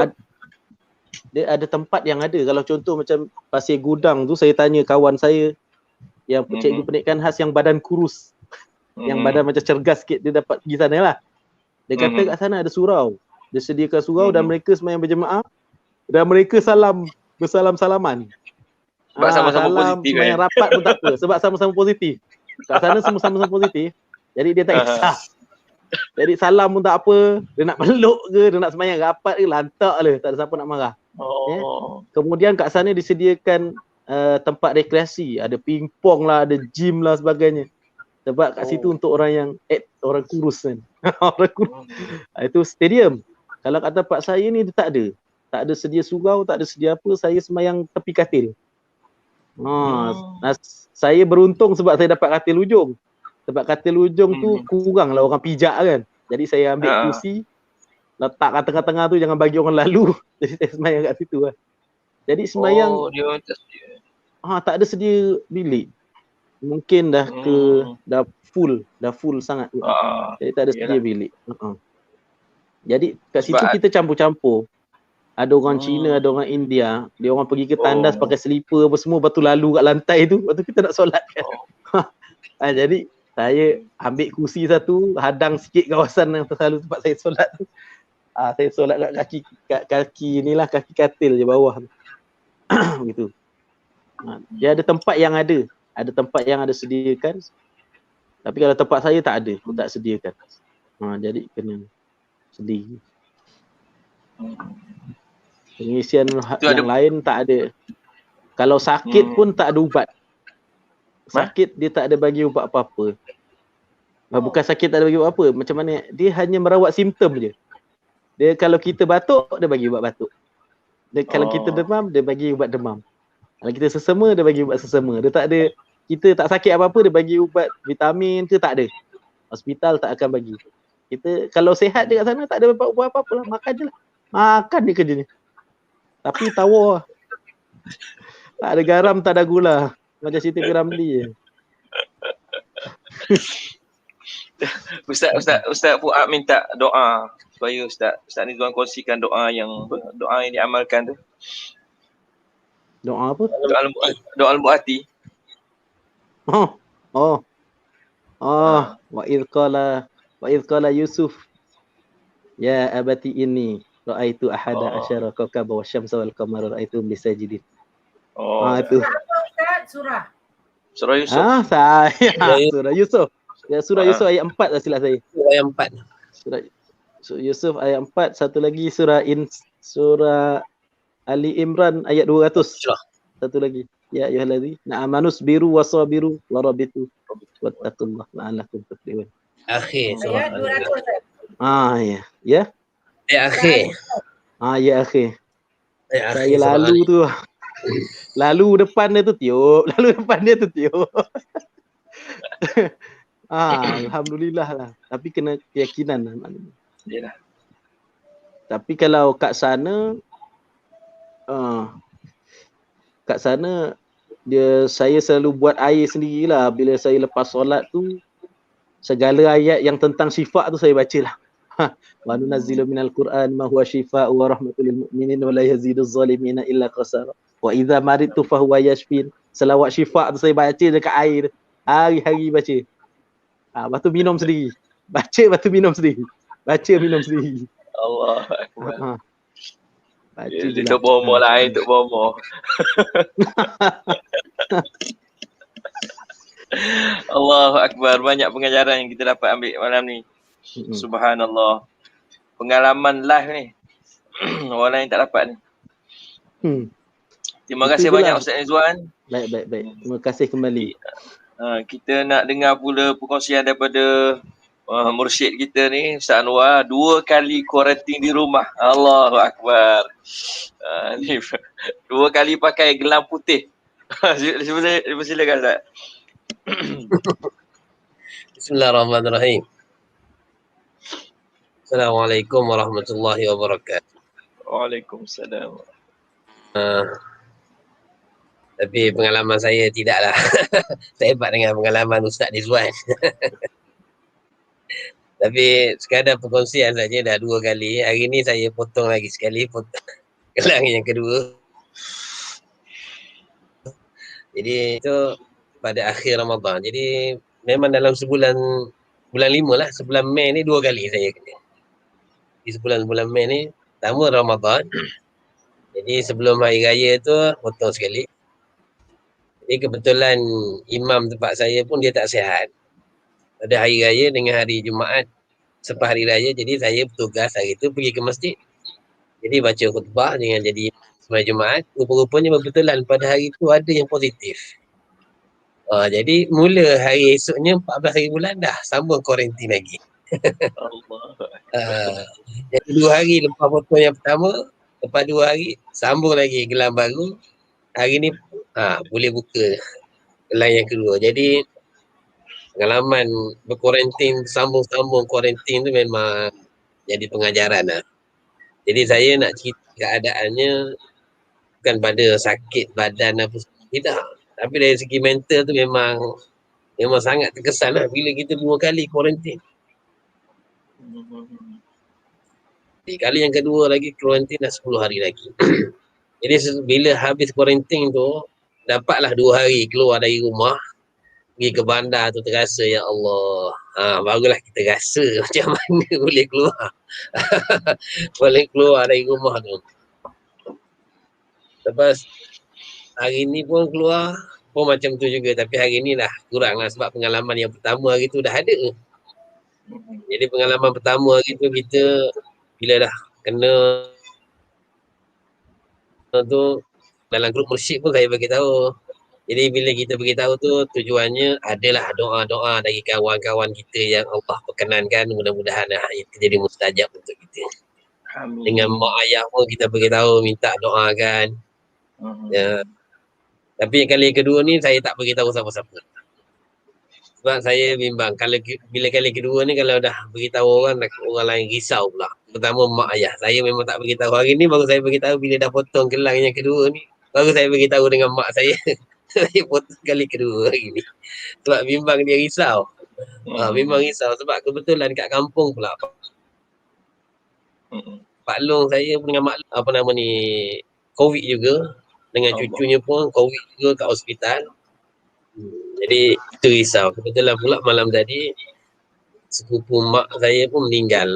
Dia ada tempat yang ada. Kalau contoh macam Pasir Gudang tu, saya tanya kawan saya yang cikgu pendidikan khas yang badan kurus, yang badan macam cergas sikit, dia dapat pergi sana lah. Dia kata kat sana ada surau. Dia sediakan surau dan mereka sembahyang berjemaah dan mereka bersalam-salaman. Sebab sama-sama positif sembahyang rapat pun tak apa. Sebab sama-sama positif. Kat sana semua sama-sama positif. Jadi dia tak kisah. Jadi salam pun tak apa. Dia nak peluk ke, dia nak sembahyang rapat ke, lantak lah. Tak ada siapa nak marah. Kemudian kat sana disediakan tempat rekreasi. Ada pingpong lah, ada gym lah sebagainya. Sebab kat situ untuk orang yang orang kurus kan. Orang kurus. Itu stadium. Kalau kat tempat saya ni dia tak ada. Tak ada sedia surau, tak ada sedia apa. Saya sembahyang tepi katil. Saya beruntung sebab saya dapat katil ujung. Sebab katil ujung tu kurang lah orang pijak kan. Jadi saya ambil kursi, letak kat tengah-tengah tu, jangan bagi orang lalu. Jadi saya sembahyang kat situ lah. Jadi sembahyang tak ada sedia bilik. Mungkin dah dah full sangat. Jadi tak ada sedia bilik. Jadi kat situ kita campur-campur. Ada orang Cina, ada orang India. Dia orang pergi ke tandas pakai selipar apa semua, lepas tu lalu kat lantai tu. Lepas tu kita nak solat kan. Jadi saya ambil kursi satu, hadang sikit kawasan yang selalu tempat saya solat tu. Saya solat kat kaki inilah, kaki katil je bawah tu. Gitu. Dia ada tempat yang ada. Ada tempat yang ada sediakan. Tapi kalau tempat saya tak ada, tak sediakan. Jadi kena sendiri. Pengisian yang lain tak ada. Kalau sakit pun tak ada ubat. Sakit dia tak ada bagi ubat apa-apa. Bukan sakit tak ada bagi ubat apa. Macam mana? Dia hanya merawat simptom je. Dia kalau kita batuk, dia bagi ubat batuk. Dia kalau kita demam, dia bagi ubat demam. Kalau kita sesama, dia bagi ubat sesama. Dia tak ada, kita tak sakit apa-apa, dia bagi ubat vitamin ke, tak ada. Hospital tak akan bagi. Kita kalau sihat je kat sana, tak ada ubat apa-apa lah. Makan je lah. Makan dia kerjanya. Tapi tawar. Tak ada garam, tak ada gula. Macam Siti Piramli je. Ustaz Fuad minta doa supaya Ustaz Nizwan kongsikan doa yang diamalkan tu. Doa apa? Doa al-mu'ati. Wa idh qala Yusuf ya abati inni ra'aitu ahada asyara kawkaba wasyamsa wal qamara ra'aituhum li sajidin. Itu. Surah Yusuf. Surah Yusuf. Ya, surah Yusuf ayat 4 lah silap saya. Ayat 4. Surah Yusuf ayat 4, satu lagi surah Ali Imran ayat 200. Satu lagi. Ya ayyuhallazi na'amanus biru wasabiru warabitu wattaqullaha la'allakum tuflihun. Akhir surah. Ayat 200. Ya. Ayat akhir. Ya akhir. Saya lalu tu. Lalu depan dia tu tiup. Alhamdulillah lah. Tapi kena keyakinan lah maknanya. Yalah. Tapi kalau kat sana saya selalu buat air sendirilah. Bila saya lepas solat tu, segala ayat yang tentang syifa tu saya bacalah. Wa nunazzilu minal Qur'an ma huwa syifaa'u wa rahmatul lil mu'minin wa la yaziduz zalimina illa khasara. Wa idza maridtu fa huwa yashfin. Selawat syifa tu saya baca dekat air. Hari-hari baca. Lepas tu minum sendiri. Baca, lepas tu minum sendiri. Baca, minum sendiri. Allah Akbar. Baca Itu bomo lah, itu bomo. Allahu Akbar. Banyak pengajaran yang kita dapat ambil malam ni. Subhanallah. Pengalaman live ni. Orang lain tak dapat ni. Terima kasih banyak Ustaz Nizwan. Baik. Terima kasih kembali. Kita nak dengar pula perkongsian daripada mursyid kita ni Ustaz Anwar 2 kali kuarantin di rumah. Allahu Akbar. Ni 2 kali pakai gelang putih. Silakan Ustaz. Bismillahirrahmanirrahim. Assalamualaikum warahmatullahi wabarakatuh. Waalaikumsalam. Tapi pengalaman saya tidaklah sehebat dengan pengalaman Ustaz Rizwan. Tapi sekadar perkongsian saja dah 2 kali. Hari ni saya potong lagi sekali, potong gelang yang kedua. Jadi itu pada akhir Ramadan. Jadi memang dalam sebulan, bulan 5 lah, sebulan Mei ni 2 kali saya kena. Di sebulan Mei ni, pertama Ramadan. Jadi sebelum hari raya tu potong sekali. Jadi kebetulan imam tempat saya pun dia tak sihat. Pada hari raya dengan hari Jumaat selepas hari raya, jadi saya bertugas hari tu pergi ke masjid. Jadi baca khutbah dengan jadi sembahyang Jumaat. Rupa-rupanya kebetulan pada hari tu ada yang positif. Jadi mula hari esoknya 14 hari bulan dah sambung kuarantin lagi. Jadi 2 hari lepas potong yang pertama, lepas 2 hari sambung lagi gelang baru. Hari ni boleh buka gelang yang kedua. Jadi pengalaman berkuarantin, sambung-sambung kuarantin tu memang jadi pengajaran lah. Jadi saya nak cerita keadaannya bukan pada sakit badan apa tidak. Tapi dari segi mental tu memang sangat terkesan lah bila kita 2 kali kuarantin. Jadi kali yang kedua lagi kuarantin dah 10 hari lagi. Jadi bila habis kuarantin tu, dapatlah 2 hari keluar dari rumah, pergi ke bandar tu terasa, ya Allah. Barulah kita rasa macam mana boleh keluar. Boleh keluar dari rumah tu. Lepas hari ni pun keluar pun macam tu juga. Tapi hari ni dah kurang lah sebab pengalaman yang pertama hari tu dah ada. Jadi pengalaman pertama hari tu kita bila dah kena tu dalam grup mursyid pun saya bagi tahu. Jadi bila kita beritahu tu tujuannya adalah doa-doa dari kawan-kawan kita yang Allah perkenankan, mudah-mudahan itu jadi mustajab untuk kita. Amin. Dengan mak ayah pun kita beritahu minta doakan. Ya. Tapi yang kali kedua ni saya tak beritahu siapa-siapa. Sebab saya bimbang bila kali kedua ni kalau dah beritahu orang lain risau pula. Pertama mak ayah. Saya memang tak beritahu. Hari ni baru saya beritahu bila dah potong gelang yang kedua ni. Baru saya beritahu dengan mak saya. Saya potong kali kedua hari ni. Sebab bimbang dia risau. Memang risau sebab kebetulan kat kampung pula. Pak Long saya dengan mak apa nama ni COVID juga. Dengan cucunya pun COVID juga kat hospital. Jadi itu risau. Kebetulan pula malam tadi sepupu mak saya pun meninggal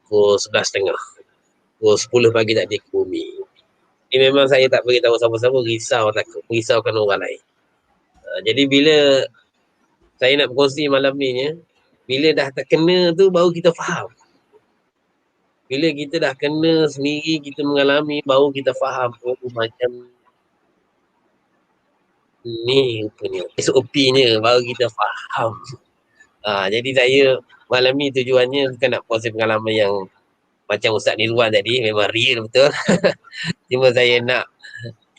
pukul 11.30. Pukul 10 pagi tak dia ke bumi. Ini memang saya tak beritahu siapa-siapa, risau takut merisaukan orang lain. Jadi bila saya nak berkongsi malam ni, bila dah terkena tu baru kita faham. Bila kita dah kena sendiri, kita mengalami, baru kita faham macam ni punya SOP-nya, baru kita faham. Jadi saya malam ni tujuannya bukan nak kongsi pengalaman yang macam Ustaz Nirwan tadi, memang real betul. Cuma saya nak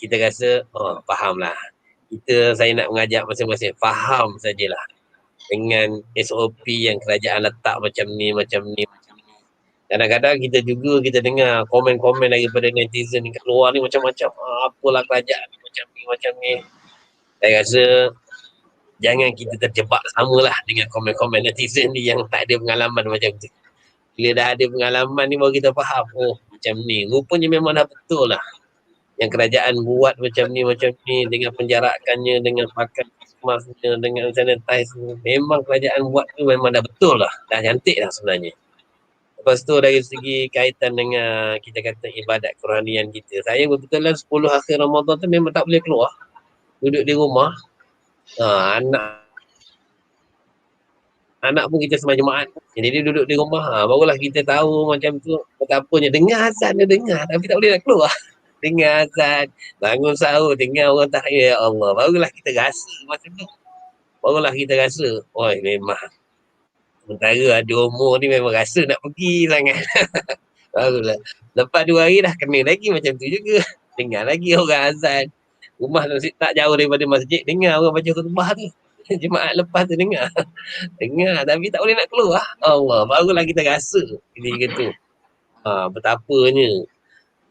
kita rasa fahamlah. Saya nak mengajak masing-masing faham sajalah dengan SOP yang kerajaan letak macam ni. Kadang-kadang kita dengar komen-komen daripada netizen kat luar ni macam-macam. Apalah kerajaan macam ni. Saya rasa jangan kita terjebak samalah dengan komen-komen netizen ni yang tak ada pengalaman macam tu. Bila dah ada pengalaman ni baru kita faham. Macam ni. Rupanya memang dah betul lah. Yang kerajaan buat macam ni dengan penjarakannya, dengan pakai masnya, dengan sanitize. Memang kerajaan buat tu memang dah betul lah. Dah cantik lah sebenarnya. Lepas tu dari segi kaitan dengan kita kata ibadat kerohanian kita. Saya kebetulan 10 akhir Ramadan tu memang tak boleh keluar. Duduk di rumah. Anak pun kita sembahyang Jumaat. Jadi dia duduk di rumah. Barulah kita tahu macam tu. Betapanya dengar azan dia dengar. Tapi tak boleh nak keluar. Dengar azan. Bangun sahur. Dengar orang tahiyat. Ya Allah. Barulah kita rasa macam tu. Barulah kita rasa. Memang. Sementara ada umur ni memang rasa nak pergi sangat. Barulah. Lepas 2 hari dah kena lagi macam tu juga. Dengar lagi orang azan. Rumah tu tak jauh daripada masjid. Dengar orang baca khutbah tu. Jemaat lepas tu dengar. Dengar tapi tak boleh nak keluar. Allah. Barulah kita rasa ketika tu. Betapanya.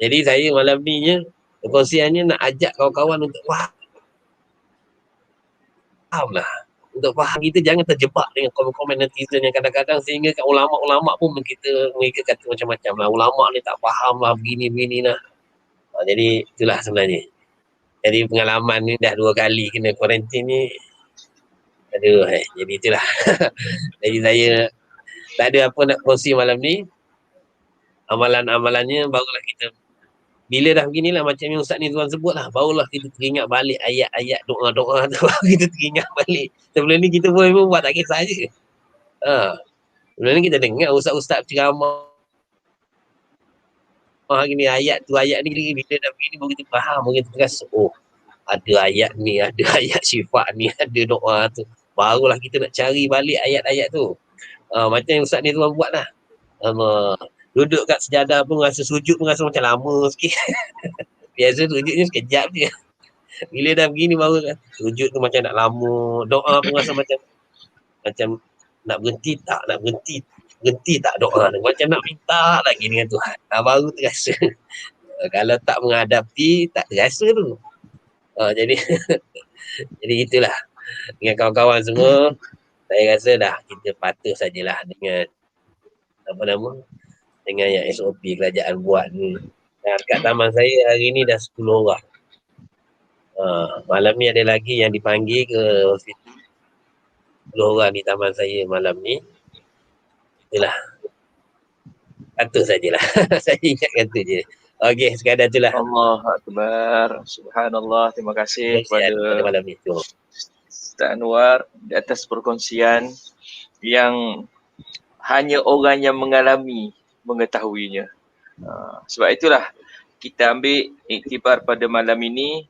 Jadi saya malam ni perkongsiannya nak ajak kawan-kawan untuk faham lah. Untuk faham kita jangan terjebak dengan komen-komen netizen yang kadang-kadang sehingga kat ulama'-ulama' pun mereka kata macam-macam lah. Ulama' ni tak faham lah begini-begini lah. Jadi itulah sebenarnya. Jadi pengalaman ni dah 2 kali kena kuarantin ni. Aduh, jadi itulah. Jadi saya tak ada apa nak kongsi malam ni. Amalan-amalannya barulah kita bila dah beginilah macam yang Ustaz Nizwan sebut lah, barulah kita teringat balik ayat-ayat doa-doa tu. Kita teringat balik. Sebelum ni kita pun buat tak kisah je. Sebelum ni kita dengar ustaz-ustaz ceramah gini, ayat ni bila dah begini baru kita faham, baru kita rasa ada ayat ni, ada ayat sifat ni, ada doa tu. Barulah kita nak cari balik ayat-ayat tu. Macam yang Ustaz Nizwan buat lah. Duduk kat sejadah pun rasa sujud pun rasa macam lama sikit. Biasa sujudnya sekejap je. Bila dah begini baru kan sujud tu macam nak lama. Doa pun rasa macam nak berhenti tak, berhenti tak doa tu. Macam nak minta lagi dengan Tuhan. Baru terasa. Kalau tak menghadapi tak terasa tu. Jadi jadi itulah. Dengan kawan-kawan semua saya rasa dah kita patuh sajalah dengan dengan yang SOP kerajaan buat ni. Dan kat taman saya hari ni dah 10 orang. Malam ni ada lagi yang dipanggil ke hospital. 10 orang di taman saya malam ni. Itulah. Patuh sajalah. Saya ingatkan tu je. Okey, sekadar itulah. Allahu Akbar. Subhanallah. Terima kasih kepada malam ni. Ustaz Anwar di atas perkongsian yang hanya orang yang mengalami mengetahuinya. Sebab itulah kita ambil iktibar pada malam ini.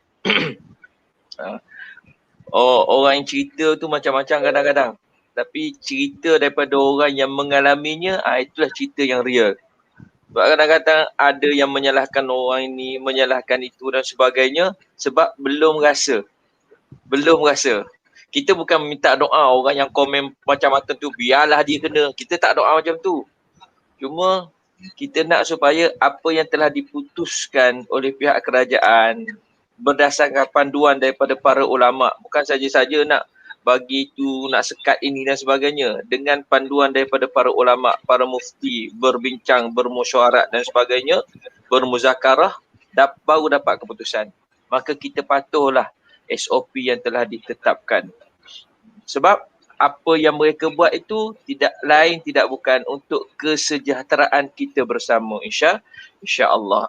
Orang yang cerita tu macam-macam kadang-kadang. Tapi cerita daripada orang yang mengalaminya, itulah cerita yang real. Sebab kadang-kadang ada yang menyalahkan orang ini, menyalahkan itu dan sebagainya sebab belum rasa. Kita bukan minta doa orang yang komen macam-macam tu, biarlah dia kena. Kita tak doa macam tu. Cuma kita nak supaya apa yang telah diputuskan oleh pihak kerajaan berdasarkan panduan daripada para ulama', bukan saja-saja nak bagi tu, nak sekat ini dan sebagainya, dengan panduan daripada para ulama', para mufti, berbincang, bermusyawarah dan sebagainya, bermuzakarah, baru dapat keputusan. Maka kita patuhlah SOP yang telah ditetapkan. Sebab apa yang mereka buat itu tidak lain tidak bukan untuk kesejahteraan kita bersama, insya-Allah.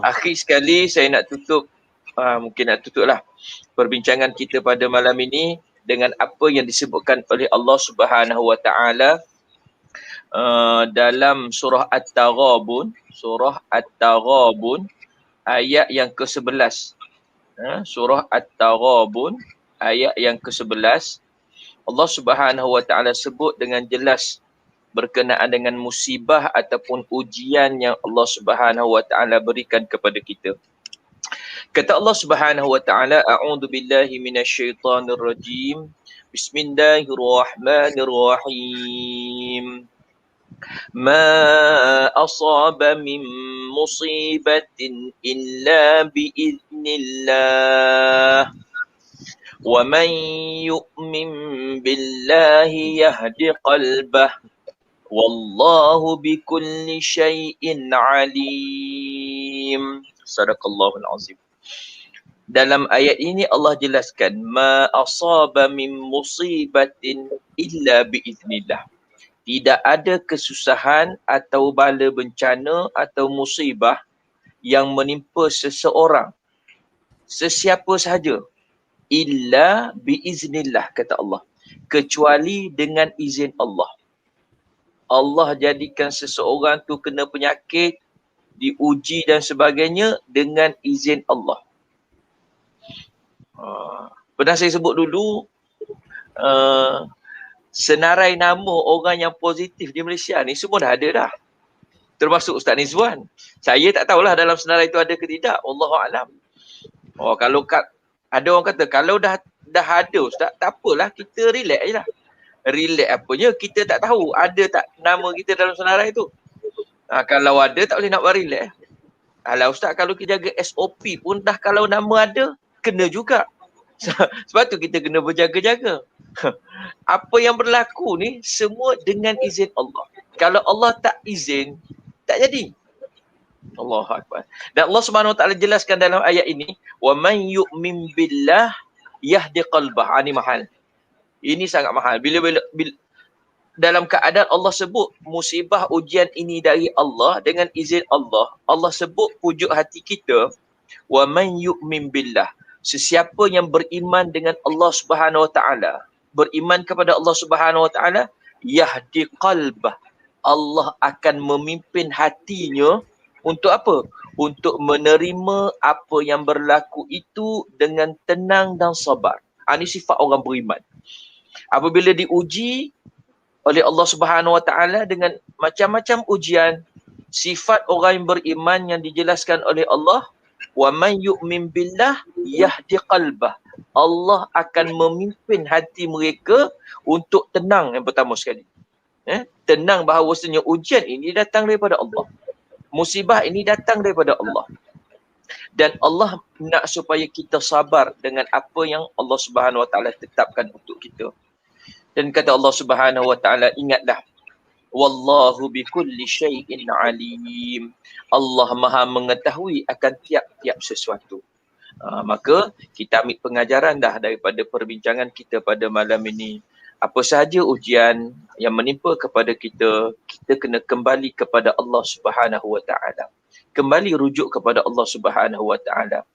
Akhir sekali saya nak tutup, mungkin nak tutuplah perbincangan kita pada malam ini dengan apa yang disebutkan oleh Allah Subhanahu Wa Taala dalam surah At-Taghabun, ayat yang ke-11. Surah At-Taghabun ayat yang ke-11. Allah Subhanahu Wa Taala sebut dengan jelas berkenaan dengan musibah ataupun ujian yang Allah Subhanahu Wa Taala berikan kepada kita. Kata Allah Subhanahu Wa Taala, a'udzu billahi minasyaitonir rajim. Bismillahirrahmanirrahim. Ma asaba min musibatin illa biiznillah. وَمَنْ يُؤْمِنْ بِاللَّهِ يَهْدِ قَلْبَهُ وَاللَّهُ بِكُلِّ شَيْءٍ عَلِيمٌ. Sadaqallahul azim. Dalam ayat ini Allah jelaskan ma asaba min musibatin illa biiznillah. Tidak ada kesusahan atau bala bencana atau musibah yang menimpa seseorang, sesiapa sahaja, illa biiznillah, kata Allah, kecuali dengan izin Allah. Allah jadikan seseorang tu kena penyakit, diuji dan sebagainya dengan izin Allah. Pernah saya sebut dulu, senarai nama orang yang positif di Malaysia ni semua dah ada dah. Termasuk Ustaz Nizwan. Saya tak tahulah dalam senarai itu ada ke tidak. Wallahualam. Oh, kalau ada orang kata kalau dah ada Ustaz, tak apalah, kita relax je lah. Relax apanya, kita tak tahu ada tak nama kita dalam senarai tu. Kalau ada tak boleh nak buat relax. Alah Ustaz, kalau kita jaga SOP pun dah kalau nama ada, kena juga. Sebab tu kita kena berjaga-jaga. Apa yang berlaku ni semua dengan izin Allah. Kalau Allah tak izin, tak jadi. Allahu Akbar. Dan Allah Subhanahu Wa Taala jelaskan dalam ayat ini, wa man yu'min billah yahdi qalbah. Ini mahal. Ini sangat mahal. Bila dalam keadaan Allah sebut musibah ujian ini dari Allah dengan izin Allah, Allah sebut pujuk hati kita, wa man yu'min billah. Sesiapa yang beriman dengan Allah Subhanahu Wa Taala, beriman kepada Allah Subhanahu Wa Taala, yahdi qalbah. Allah akan memimpin hatinya untuk apa? Untuk menerima apa yang berlaku itu dengan tenang dan sabar. Ini sifat orang beriman. Apabila diuji oleh Allah Subhanahu Wa Taala dengan macam-macam ujian, sifat orang yang beriman yang dijelaskan oleh Allah, wa man yu'min billah yahdi qalbah. Allah akan memimpin hati mereka untuk tenang yang pertama sekali. Tenang bahawasanya ujian ini datang daripada Allah. Musibah ini datang daripada Allah. Dan Allah nak supaya kita sabar dengan apa yang Allah Subhanahu Wa Taala tetapkan untuk kita. Dan kata Allah Subhanahu Wa Taala, ingatlah, wallahu bikulli syai'in alim. Allah Maha mengetahui akan tiap-tiap sesuatu. Maka kita ambil pengajaran dah daripada perbincangan kita pada malam ini. Apa sahaja ujian yang menimpa kepada kita, kita kena kembali kepada Allah Subhanahu Wa Taala. Kembali rujuk kepada Allah Subhanahu Wa Taala.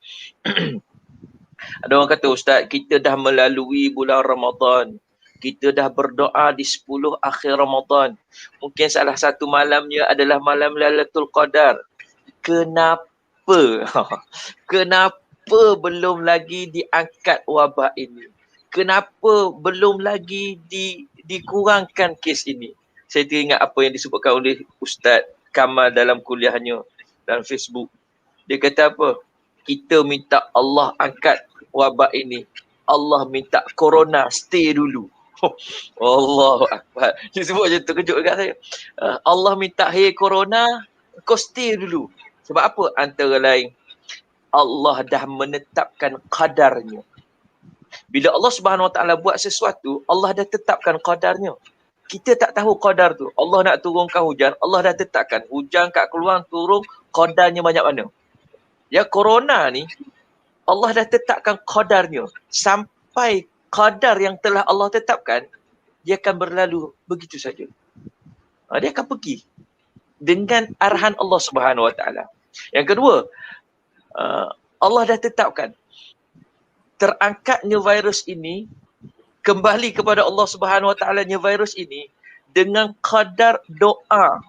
Ada orang kata, Ustaz, kita dah melalui bulan Ramadan. Kita dah berdoa di 10 akhir Ramadan. Mungkin salah satu malamnya adalah malam Lailatul Qadar. Kenapa? Kenapa belum lagi diangkat wabak ini? Kenapa belum lagi dikurangkan kes ini? Saya teringat apa yang disebutkan oleh Ustaz Kamal dalam kuliahnya dalam Facebook. Dia kata apa? Kita minta Allah angkat wabak ini. Allah minta corona stay dulu. Allahu Akbar. Dia sebut macam tu, kejut dekat saya. Allah minta, hey corona, kau stay dulu. Sebab apa? Antara lain, Allah dah menetapkan qadarnya. Bila Allah Subhanahu Wa Taala buat sesuatu, Allah dah tetapkan qadarnya. Kita tak tahu qadar tu. Allah nak turunkan hujan, Allah dah tetapkan. Hujan kat keluar turun, qadarnya banyak mana. Ya, corona ni, Allah dah tetapkan qadarnya. Sampai qadar yang telah Allah tetapkan, dia akan berlalu begitu saja. Dia akan pergi dengan arahan Allah Subhanahu Wa Taala. Yang kedua, Allah dah tetapkan terangkatnya virus ini kembali kepada Allah Subhanahu Wa Taalanya virus ini dengan qadar doa.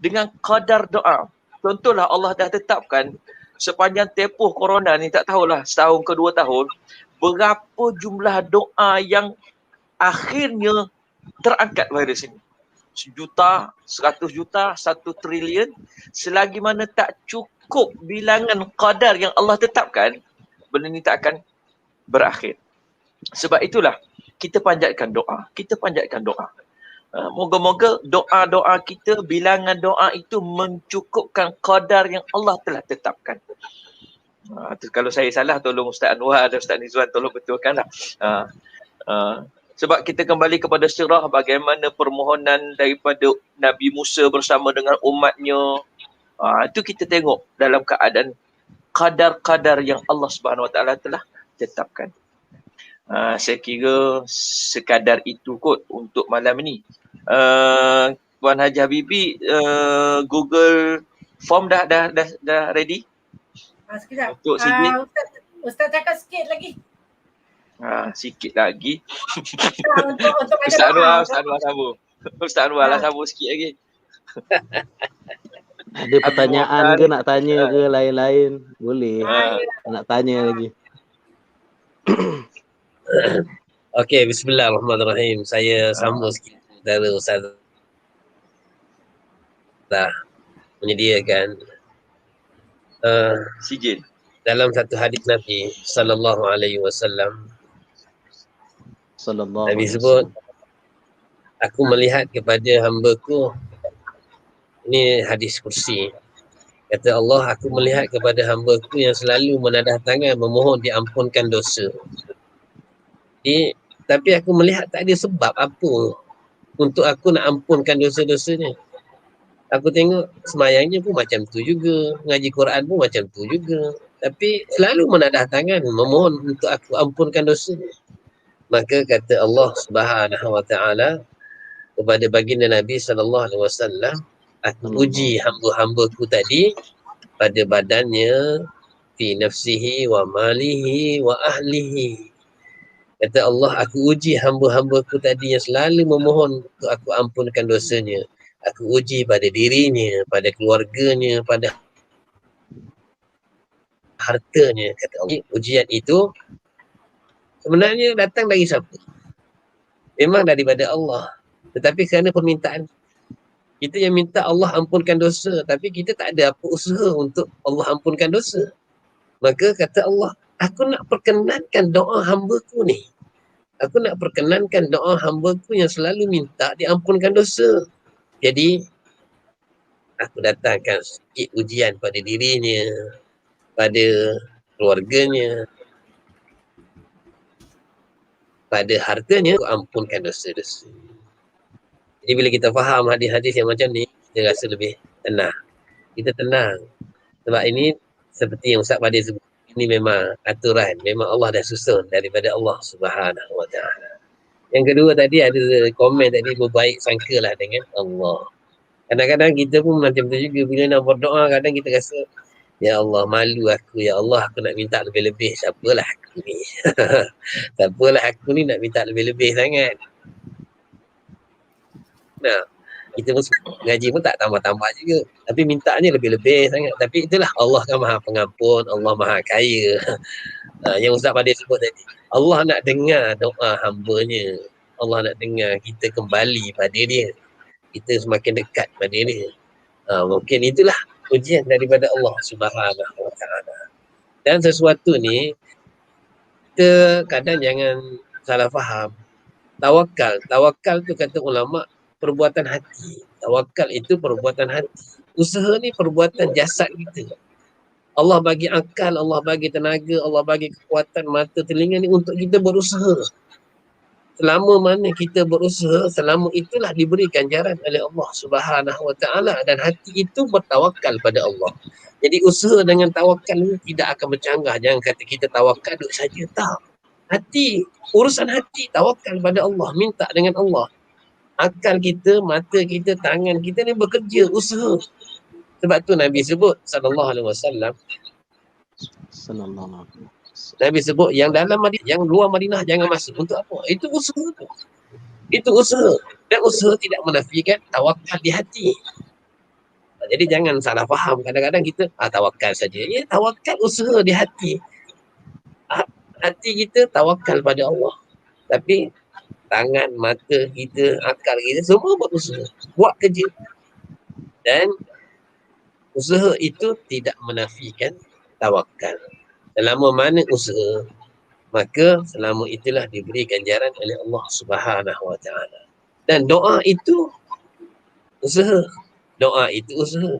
Dengan qadar doa. Contohlah, Allah dah tetapkan sepanjang tempoh corona ni, tak tahulah setahun ke 2 tahun, berapa jumlah doa yang akhirnya terangkat virus ini. 1 juta, 100 juta, 1 trilion. Selagi mana tak cukup bilangan qadar yang Allah tetapkan, benda ni tak akan berakhir. Sebab itulah kita panjatkan doa. Kita panjatkan doa. Moga-moga doa-doa kita, bilangan doa itu mencukupkan qadar yang Allah telah tetapkan. Kalau saya salah, tolong Ustaz Anwar dan Ustaz Nizwan tolong betulkanlah. Sebab kita kembali kepada sirah bagaimana permohonan daripada Nabi Musa bersama dengan umatnya. Itu kita tengok dalam keadaan qadar-qadar yang Allah Subhanahu Wa Taala telah tetapkan. Saya kira sekadar itu kot untuk malam ini. Puan Haji Habibi, Google Form dah ready? Sekejap. Untuk sikit. Ustaz cakap sikit lagi. Sikit lagi. Untuk Ustaz Anwar sambung. Ustaz Anwar lah sambung sikit lagi. Ada pertanyaan ke nak tanya ke lain-lain? Boleh. Nak tanya lagi. Okey, bismillahirrahmanirrahim. Saya sambung sikit dari Ustaz dah menyediakan Sijil. dalam satu hadis Nabi sallallahu alaihi wasallam, Sallallahu Nabi alaihi sebut, wasallam. aku melihat kepada hamba-Ku, ini hadis kursi. Kata Allah, aku melihat kepada hamba-Ku yang selalu menadah tangan memohon diampunkan dosa. Tapi aku melihat tak ada sebab apa untuk aku nak ampunkan dosa-dosanya. Aku tengok semayangnya pun macam tu juga, ngaji Quran pun macam tu juga. Tapi selalu menadah tangan memohon untuk aku ampunkan dosa. Maka kata Allah Subhanahu Wa Taala kepada baginda Nabi sallallahu alaihi wasallam, aku uji hamba-hamba-Ku tadi pada badannya, fi nafsihi wa malihi wa ahlihi. Kata Allah, aku uji hamba-hamba-Ku tadi yang selalu memohon untuk aku ampunkan dosanya. Aku uji pada dirinya, pada keluarganya, pada hartanya. Kata Allah, ujian itu sebenarnya datang dari siapa? Memang daripada Allah. Tetapi kerana permintaan kita yang minta Allah ampunkan dosa, tapi kita tak ada apa usaha untuk Allah ampunkan dosa. Maka kata Allah, aku nak perkenankan doa hamba-Ku ni. Aku nak perkenankan doa hamba-Ku yang selalu minta diampunkan dosa. Jadi, aku datangkan sedikit ujian pada dirinya, pada keluarganya, pada hartanya, aku ampunkan dosa-dosa. Jadi bila kita faham hadis-hadis yang macam ni, kita rasa lebih tenang. Kita tenang. Sebab ini seperti yang Ustaz Fadil sebut, ini memang aturan, memang Allah dah susun daripada Allah Subhanahu Wa Taala. Yang kedua tadi ada komen tadi, berbaik sangkalah dengan Allah. Kadang-kadang kita pun macam tu juga, bila nak berdoa kadang kita rasa, ya Allah malu aku, ya Allah aku nak minta lebih-lebih, siapalah aku ni. Siapalah aku ni nak minta lebih-lebih sangat. Nah, kita pun ngaji pun tak tambah-tambah juga, tapi mintanya lebih-lebih sangat. Tapi itulah, Allah kan maha pengampun, Allah maha kaya. Yang Ustaz Fadil sebut tadi, Allah nak dengar doa hamba-Nya, Allah nak dengar kita kembali pada Dia, kita semakin dekat pada Dia. Mungkin itulah ujian daripada Allah Subhanahu Wa Taala. Dan sesuatu ni kita kadang jangan salah faham. Tawakal tu kata ulama perbuatan hati. Tawakal itu perbuatan hati. Usaha ni perbuatan jasad kita. Allah bagi akal, Allah bagi tenaga, Allah bagi kekuatan mata, telinga ni untuk kita berusaha. Selama mana kita berusaha, selama itulah diberi ganjaran oleh Allah Subhanahu Wa Taala, dan hati itu bertawakal pada Allah. Jadi usaha dengan tawakal ni tidak akan bercanggah. Jangan kata kita tawakal duduk saja, tak. Hati, urusan hati, tawakal pada Allah, minta dengan Allah. Akal kita, mata kita, tangan kita ni bekerja, usaha. Sebab tu Nabi sebut sallallahu alaihi wasallam, Nabi sebut yang dalam Madinah, yang luar Madinah jangan masuk. Untuk apa? Itu usaha tu. Itu usaha. Dan usaha tidak menafikan tawakal di hati. Jadi jangan salah faham. Kadang-kadang kita tawakal saja. Ya, tawakal usaha di hati. Hati kita tawakal pada Allah. Tapi tangan, mata kita, akal kita semua berusaha. Buat kerja. Dan usaha itu tidak menafikan tawakal. Selama mana usaha, maka selama itulah diberi ganjaran oleh Allah Subhanahu Wa Taala. Dan doa itu usaha. Doa itu usaha.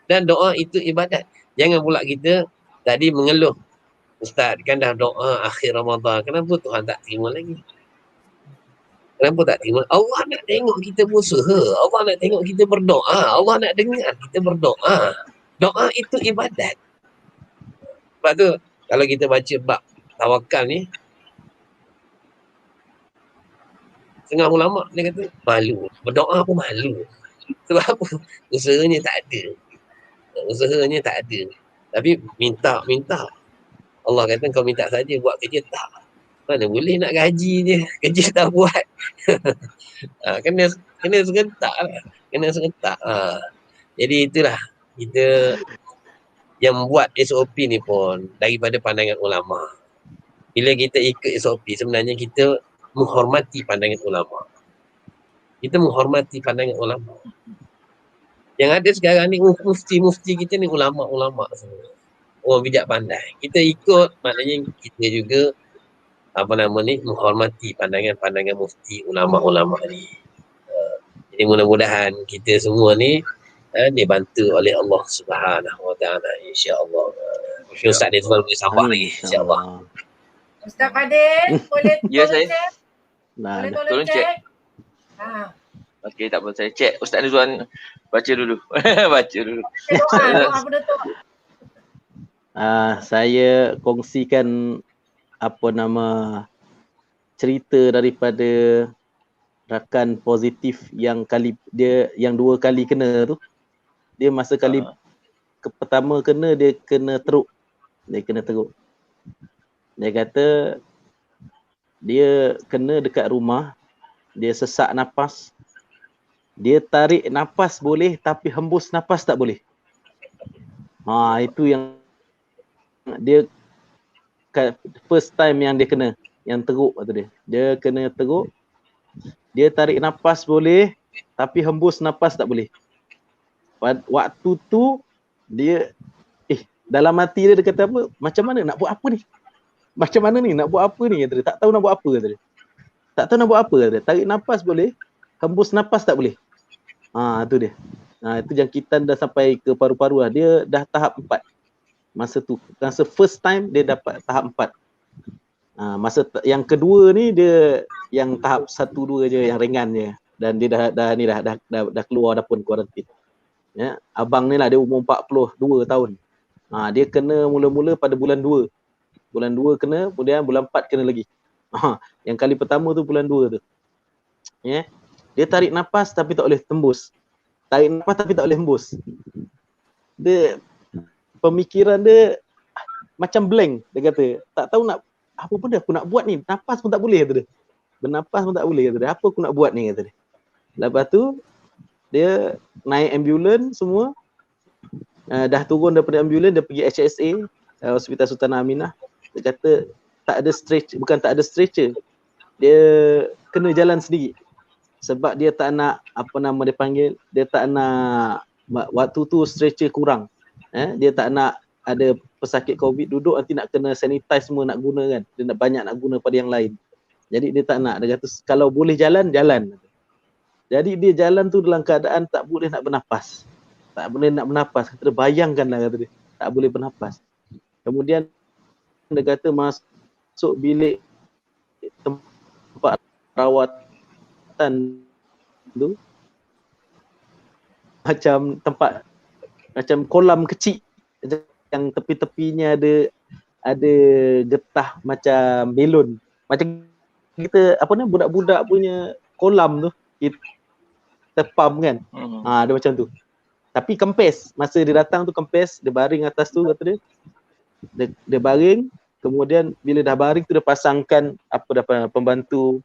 Dan doa itu ibadat. Jangan pula kita tadi mengeluh, Ustaz kan dah doa akhir Ramadan, kenapa Tuhan tak terima lagi? Kenapa tak terima? Allah nak tengok kita berusaha. Allah nak tengok kita berdoa. Allah nak dengar kita berdoa. Doa itu ibadat. Sebab tu kalau kita baca bab tawakal ni, setengah ulama dia kata malu. Berdoa pun malu. Sebab apa? Usahanya tak ada. Usahanya tak ada. Tapi minta. Allah kata kau minta saja, buat kerja tak. Mana boleh nak gaji je, kerja tak buat. Kena serentak lah. Kena serentak. Jadi itulah kita yang buat SOP ni pun daripada pandangan ulama. Bila kita ikut SOP, sebenarnya kita menghormati pandangan ulama. Kita menghormati pandangan ulama. Yang ada sekarang ni mufti-mufti kita ni ulama-ulama semua. Orang bijak pandai. Kita ikut, maknanya kita juga menghormati pandangan-pandangan mufti ulama-ulama ni. Jadi mudah-mudahan kita semua ni dibantu oleh Allah Subhanahu Wa Taala, insya-Allah. Mungkin Ustaz Ridwan boleh sambah lagi, insya-Allah. Ustaz Fadil, boleh Ya, tolong saya. cek? Nah, Boleh Tolong tolong cek. cek? Ha. Okey, tak apa. Saya cek. Ustaz Rizwan baca dulu. Baca dulu. Doa penutup. Saya kongsikan cerita daripada rakan positif yang dua kali kena tu. Dia masa kali pertama kena, dia kena teruk. Dia kata dia kena dekat rumah, dia sesak nafas. Dia tarik nafas boleh tapi hembus nafas tak boleh. Itu yang dia first time yang dia kena, yang teruk tu dia. Dia kena teruk. Dia tarik nafas boleh tapi hembus nafas tak boleh. Waktu tu dia dalam hati dia kata apa? Macam mana nak buat apa ni? Macam mana ni nak buat apa ni? Kata dia. Tak tahu nak buat apa, kata dia. Tak tahu nak buat apa, kata dia. Tarik nafas boleh, hembus nafas tak boleh. Tu dia. Itu jangkitan dah sampai ke paru-paru lah. Dia dah tahap 4. Masa tu. Masa first time dia dapat tahap 4. Masa yang kedua ni dia yang tahap 1, 2 je, yang ringan je. Dan dia dah keluar dah pun kuarantin. Ya, abang ni lah, dia umur 42 tahun. Dia kena mula-mula pada bulan 2. Bulan 2 kena, kemudian bulan 4 kena lagi. Yang kali pertama tu bulan 2 tu. Ya. Dia tarik nafas tapi tak boleh tembus. Tarik nafas tapi tak boleh hembus. Dia pemikiran dia macam blank, dia kata. Tak tahu nak apa benda aku nak buat ni. Nafas pun tak boleh, kata dia. Bernafas pun tak boleh, kata dia. Apa aku nak buat ni, kata dia. Lepas tu dia naik ambulan semua. Dah turun daripada ambulan, dia pergi HSA, Hospital Sultanah Aminah. Dia kata tak ada stretcher, bukan tak ada stretcher. Dia kena jalan sendiri. Sebab dia tak nak, dia panggil, dia tak nak waktu tu stretcher kurang. Dia tak nak ada pesakit COVID duduk nanti nak kena sanitize semua nak guna kan. Dia nak banyak nak guna pada yang lain. Jadi dia tak nak. Dia kata kalau boleh jalan, jalan. Jadi dia jalan tu dalam keadaan tak boleh nak bernafas. Tak boleh nak bernafas. Kata dia, bayangkanlah, kata dia. Tak boleh bernafas. Kemudian dia kata masuk bilik tempat rawatan tu macam kolam kecil yang tepi-tepinya ada getah macam belon. Macam kita budak-budak punya kolam tu kita pump kan. Dia macam tu. Tapi kempes. Masa dia datang tu kempes, dia baring atas tu, kata dia. Dia baring, kemudian bila dah baring tu dia pasangkan pembantu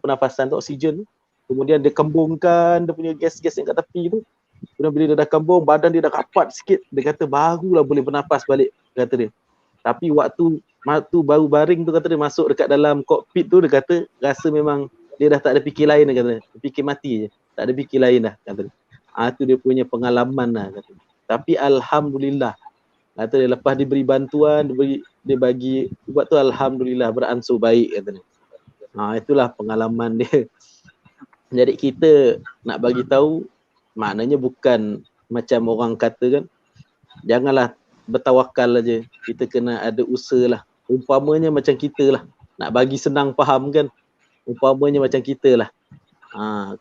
pernafasan tu, oksigen tu. Kemudian dia kembungkan dia punya gas-gas yang kat tepi tu. Kemudian bila dia dah kembung, badan dia dah rapat sikit, dia kata barulah boleh bernafas balik, kata dia. Tapi waktu baru baring tu, kata dia, masuk dekat dalam kokpit tu, dia kata rasa memang dia dah tak ada fikir lain, dia kata. Fikir mati je. Tak ada fikir lain dah, kata dia. Itu dia punya pengalaman lah, kata dia. Tapi alhamdulillah, kata dia, lepas diberi bantuan, dia bagi buat tu, alhamdulillah beransur baik, kata dia. Itulah pengalaman dia. Jadi kita nak bagi tahu, maknanya bukan macam orang kata kan, janganlah bertawakal aja. Kita kena ada usaha lah. Umpamanya macam kita lah. Nak bagi senang faham kan, umpamanya macam kita lah.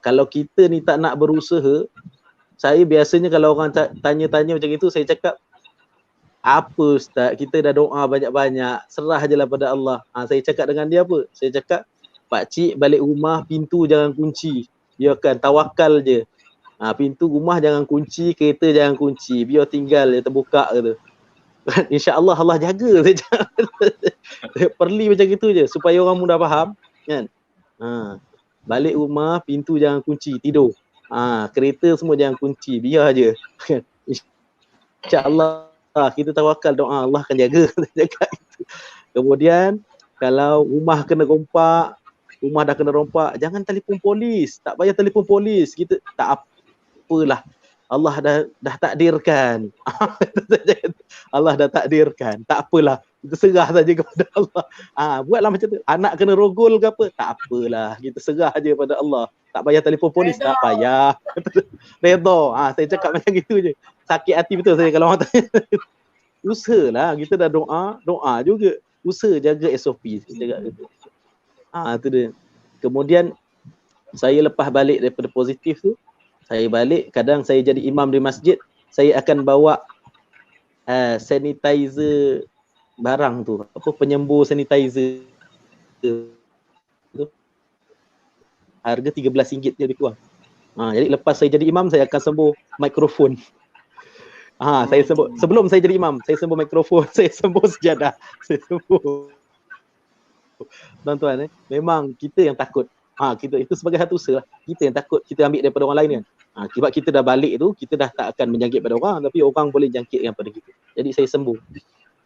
Kalau kita ni tak nak berusaha, saya biasanya kalau orang tanya-tanya macam itu, saya cakap, apa Ustaz, kita dah doa banyak-banyak, serah je lah pada Allah. Saya cakap dengan dia apa? Saya cakap, pakcik balik rumah pintu jangan kunci. Biarkan, tawakal je. Pintu rumah jangan kunci, kereta jangan kunci. Biar tinggal je, terbuka gitu. InsyaAllah Allah jaga. Perli macam itu je, supaya orang mudah faham kan. Balik rumah, pintu jangan kunci, tidur. Kereta semua jangan kunci, biar je. InsyaAllah kita tawakal, doa Allah akan jaga. Kemudian kalau rumah kena rompak, rumah dah kena rompak, jangan telefon polis, tak payah telefon polis, kita tak apalah. Allah dah takdirkan. Allah dah takdirkan. Tak apalah. Kita serah saja kepada Allah. Buatlah macam tu. Anak kena rogol ke apa? Tak apalah. Kita serah aja kepada Allah. Tak payah telefon polis. Redha. Tak payah. Redha. Saya cakap macam gitu je. Sakit hati betul saya kalau orang tanya. Usahalah. Kita dah doa juga. Usaha jaga SOP. Saya cakap gitu. Itu dia. Kemudian saya lepas balik daripada positif tu, saya balik, kadang saya jadi imam di masjid, saya akan bawa sanitizer barang tu, apa penyembur sanitizer tu. Harga RM13 je lebih kurang. Jadi lepas saya jadi imam, saya akan sembuh mikrofon. Saya sembuh, sebelum saya jadi imam, saya sembuh mikrofon, saya sembuh sejadah, saya sembuh. Tuan-tuan, memang kita yang takut. Kita itu sebagai satu usaha, kita yang takut kita ambil daripada orang lain kan. Sebab kita dah balik tu, kita dah tak akan menjangkit pada orang, tapi orang boleh jangkitkan pada kita. Jadi saya sembuh.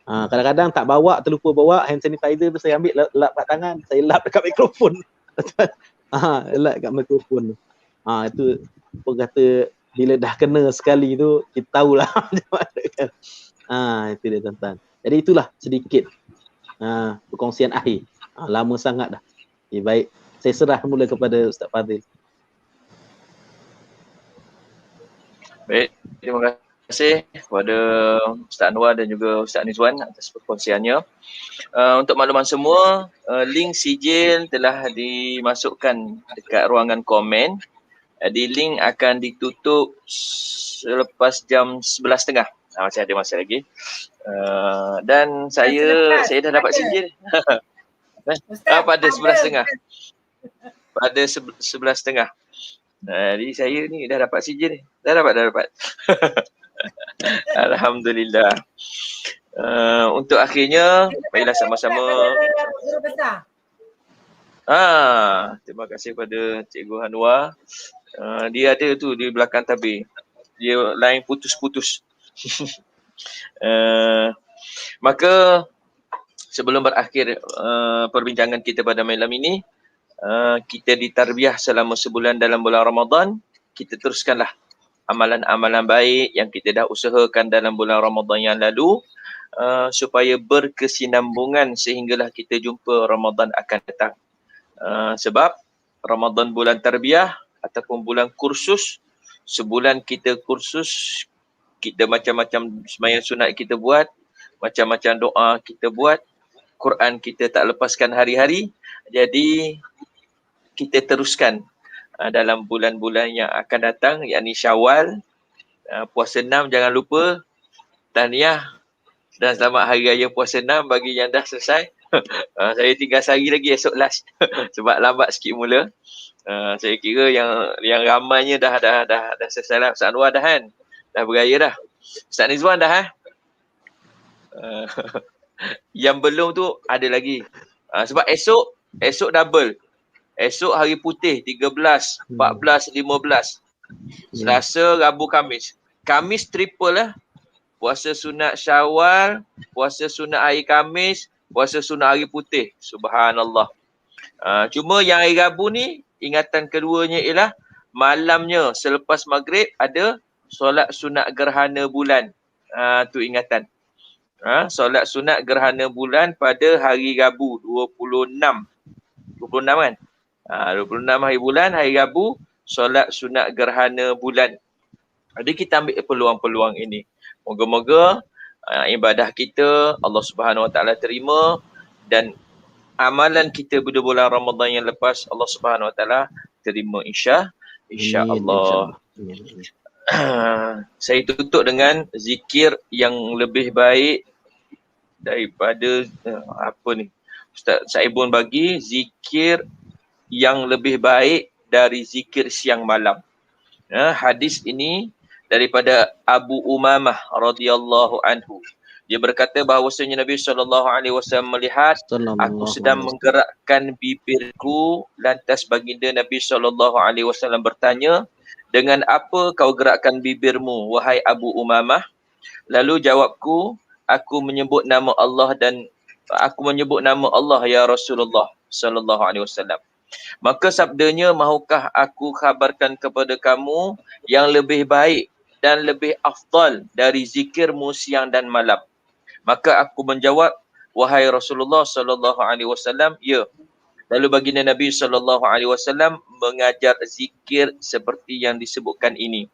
Kadang-kadang tak bawa, terlupa bawa hand sanitizer tu, saya ambil lap kat tangan, saya lap dekat mikrofon. Lap kat mikrofon. Itu apa kata, bila dah kena sekali tu, kita tahulah macam mana kan. Itu dia tuan-tuan. Jadi itulah sedikit perkongsian akhir. Lama sangat dah. Baik, saya serah mula kepada Ustaz Fadil. Baik, terima kasih kepada Ustaz Anwar dan juga Ustaz Nizwan atas perkongsiannya. Untuk makluman semua, link sijil telah dimasukkan dekat ruangan komen. Di link akan ditutup selepas jam 11.30. Masih ada masa lagi. Dan saya dah dapat sijil. Pada 11.30. Pada 11.30. Jadi saya ni dah dapat sijil ni. Dah dapat. Alhamdulillah. Untuk akhirnya, baiklah sama-sama. Terima kasih kepada Cikgu Anwar. Dia ada tu di belakang tabir. Dia line putus-putus. Maka sebelum berakhir perbincangan kita pada malam ini, kita ditarbiyah selama sebulan dalam bulan Ramadan. Kita teruskanlah amalan-amalan baik yang kita dah usahakan dalam bulan Ramadan yang lalu, supaya berkesinambungan sehinggalah kita jumpa Ramadan akan datang. Sebab Ramadan bulan tarbiyah ataupun bulan kursus, sebulan kita kursus, kita macam-macam sembahyang sunat kita buat, macam-macam doa kita buat, Quran kita tak lepaskan hari-hari. Jadi kita teruskan dalam bulan-bulan yang akan datang, yakni Syawal, puasa 6 jangan lupa, tahniah dan selamat hari raya puasa 6 bagi yang dah selesai. Saya tinggal sehari lagi, esok last sebab lambat sikit mula. Saya kira yang ramainya dah selesai lah. Ustaz Anwar dah kan? Dah beraya dah. Ustaz Nizwan dah yang belum tu ada lagi. Sebab esok double. Esok hari putih 13, 14, 15. Selasa, Rabu, Khamis. Khamis triple lah. Puasa sunat Syawal, puasa sunat hari Khamis, puasa sunat hari putih. Subhanallah. Cuma yang hari Rabu ni, ingatan keduanya ialah malamnya selepas maghrib ada solat sunat gerhana bulan. Tu ingatan. Solat sunat gerhana bulan pada hari Rabu 26 kan? 26 hari bulan, hari Rabu, solat sunat gerhana bulan. Jadi kita ambil peluang-peluang ini. Moga-moga ibadah kita Allah Subhanahu Wa Taala terima, dan amalan kita pada bulan Ramadan yang lepas Allah Subhanahu Wa Taala terima insya-Allah. Saya tutup dengan zikir yang lebih baik daripada Ustaz Saibun bagi zikir yang lebih baik dari zikir siang malam. Hadis ini daripada Abu Umamah radhiyallahu anhu. Dia berkata bahawasanya Nabi SAW melihat aku sedang menggerakkan bibirku, lantas baginda Nabi SAW bertanya, dengan apa kau gerakkan bibirmu wahai Abu Umamah? Lalu jawabku, aku menyebut nama Allah ya Rasulullah sallallahu alaihi wasallam. Maka sabdanya, mahukah aku khabarkan kepada kamu yang lebih baik dan lebih afdal dari zikirmu siang dan malam? Maka aku menjawab, wahai Rasulullah sallallahu alaihi wasallam, ya. Lalu baginda Nabi sallallahu alaihi wasallam mengajar zikir seperti yang disebutkan ini.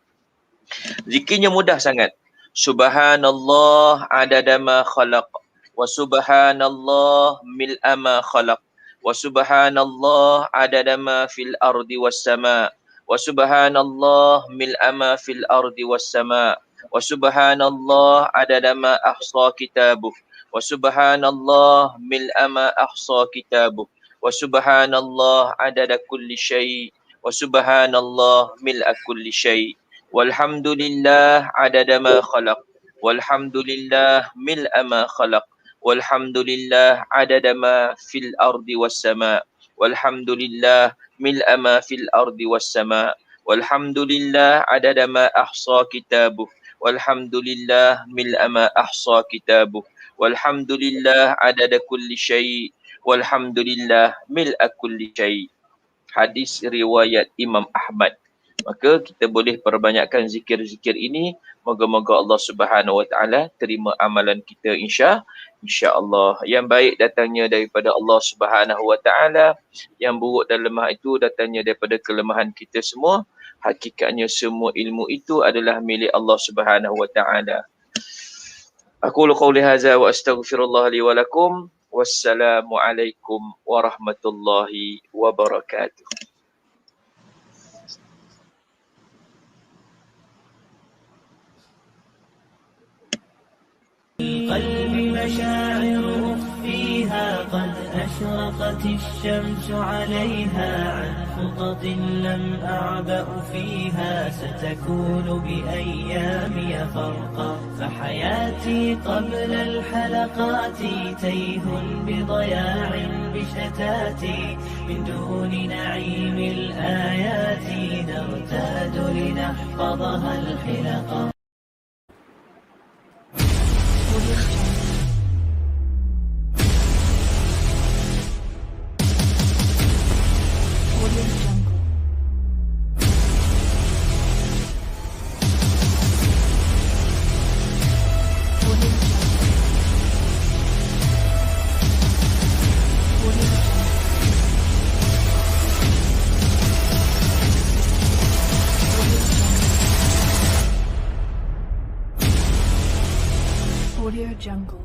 Zikirnya mudah sangat. Subhanallah adada ma khalaq wa subhanallah mil'a ma khalaq wa subhanallah adada ma fil ardi was sama wa subhanallah mil'a ma fil ardi was sama wa subhanallah adada ma ahsa kitabuh wa subhanallah mil'a ma ahsa kitabuh wa subhanallah adada kulli syai' wa subhanallah mil'a kulli syai'. Walhamdulillah adada ma khalaq. Walhamdulillah mil'a ma khalaq. Walhamdulillah adada ma fil ardi was sama. Walhamdulillah mil'a ma fil ardi was sama. Walhamdulillah adada ma ahsa kitabuh. Walhamdulillah mil'a ma ahsa kitabuh. Walhamdulillah adada kulli syai'. Walhamdulillah mil'a kulli syai'. Hadis riwayat Imam Ahmad. Maka kita boleh perbanyakkan zikir-zikir ini. Moga-moga Allah Subhanahu Wa Taala terima amalan kita insya-Allah. Yang baik datangnya daripada Allah Subhanahu Wa Taala, yang buruk dan lemah itu datangnya daripada kelemahan kita semua. Hakikatnya semua ilmu itu adalah milik Allah Subhanahu Wa Taala. Aqulu qawli hadza wa astaghfirullah li wa lakum. Wassalamualaikum warahmatullahi wabarakatuh. قلبي مشاعر أخفيها قد أشرقت الشمس عليها عن خطط لم أعبأ فيها ستكون بأيامي فرقا فحياتي قبل الحلقات تيه بضياع بشتاتي من دون نعيم الآيات نرتاد لنحفظها الحلقا. Audio Jungle.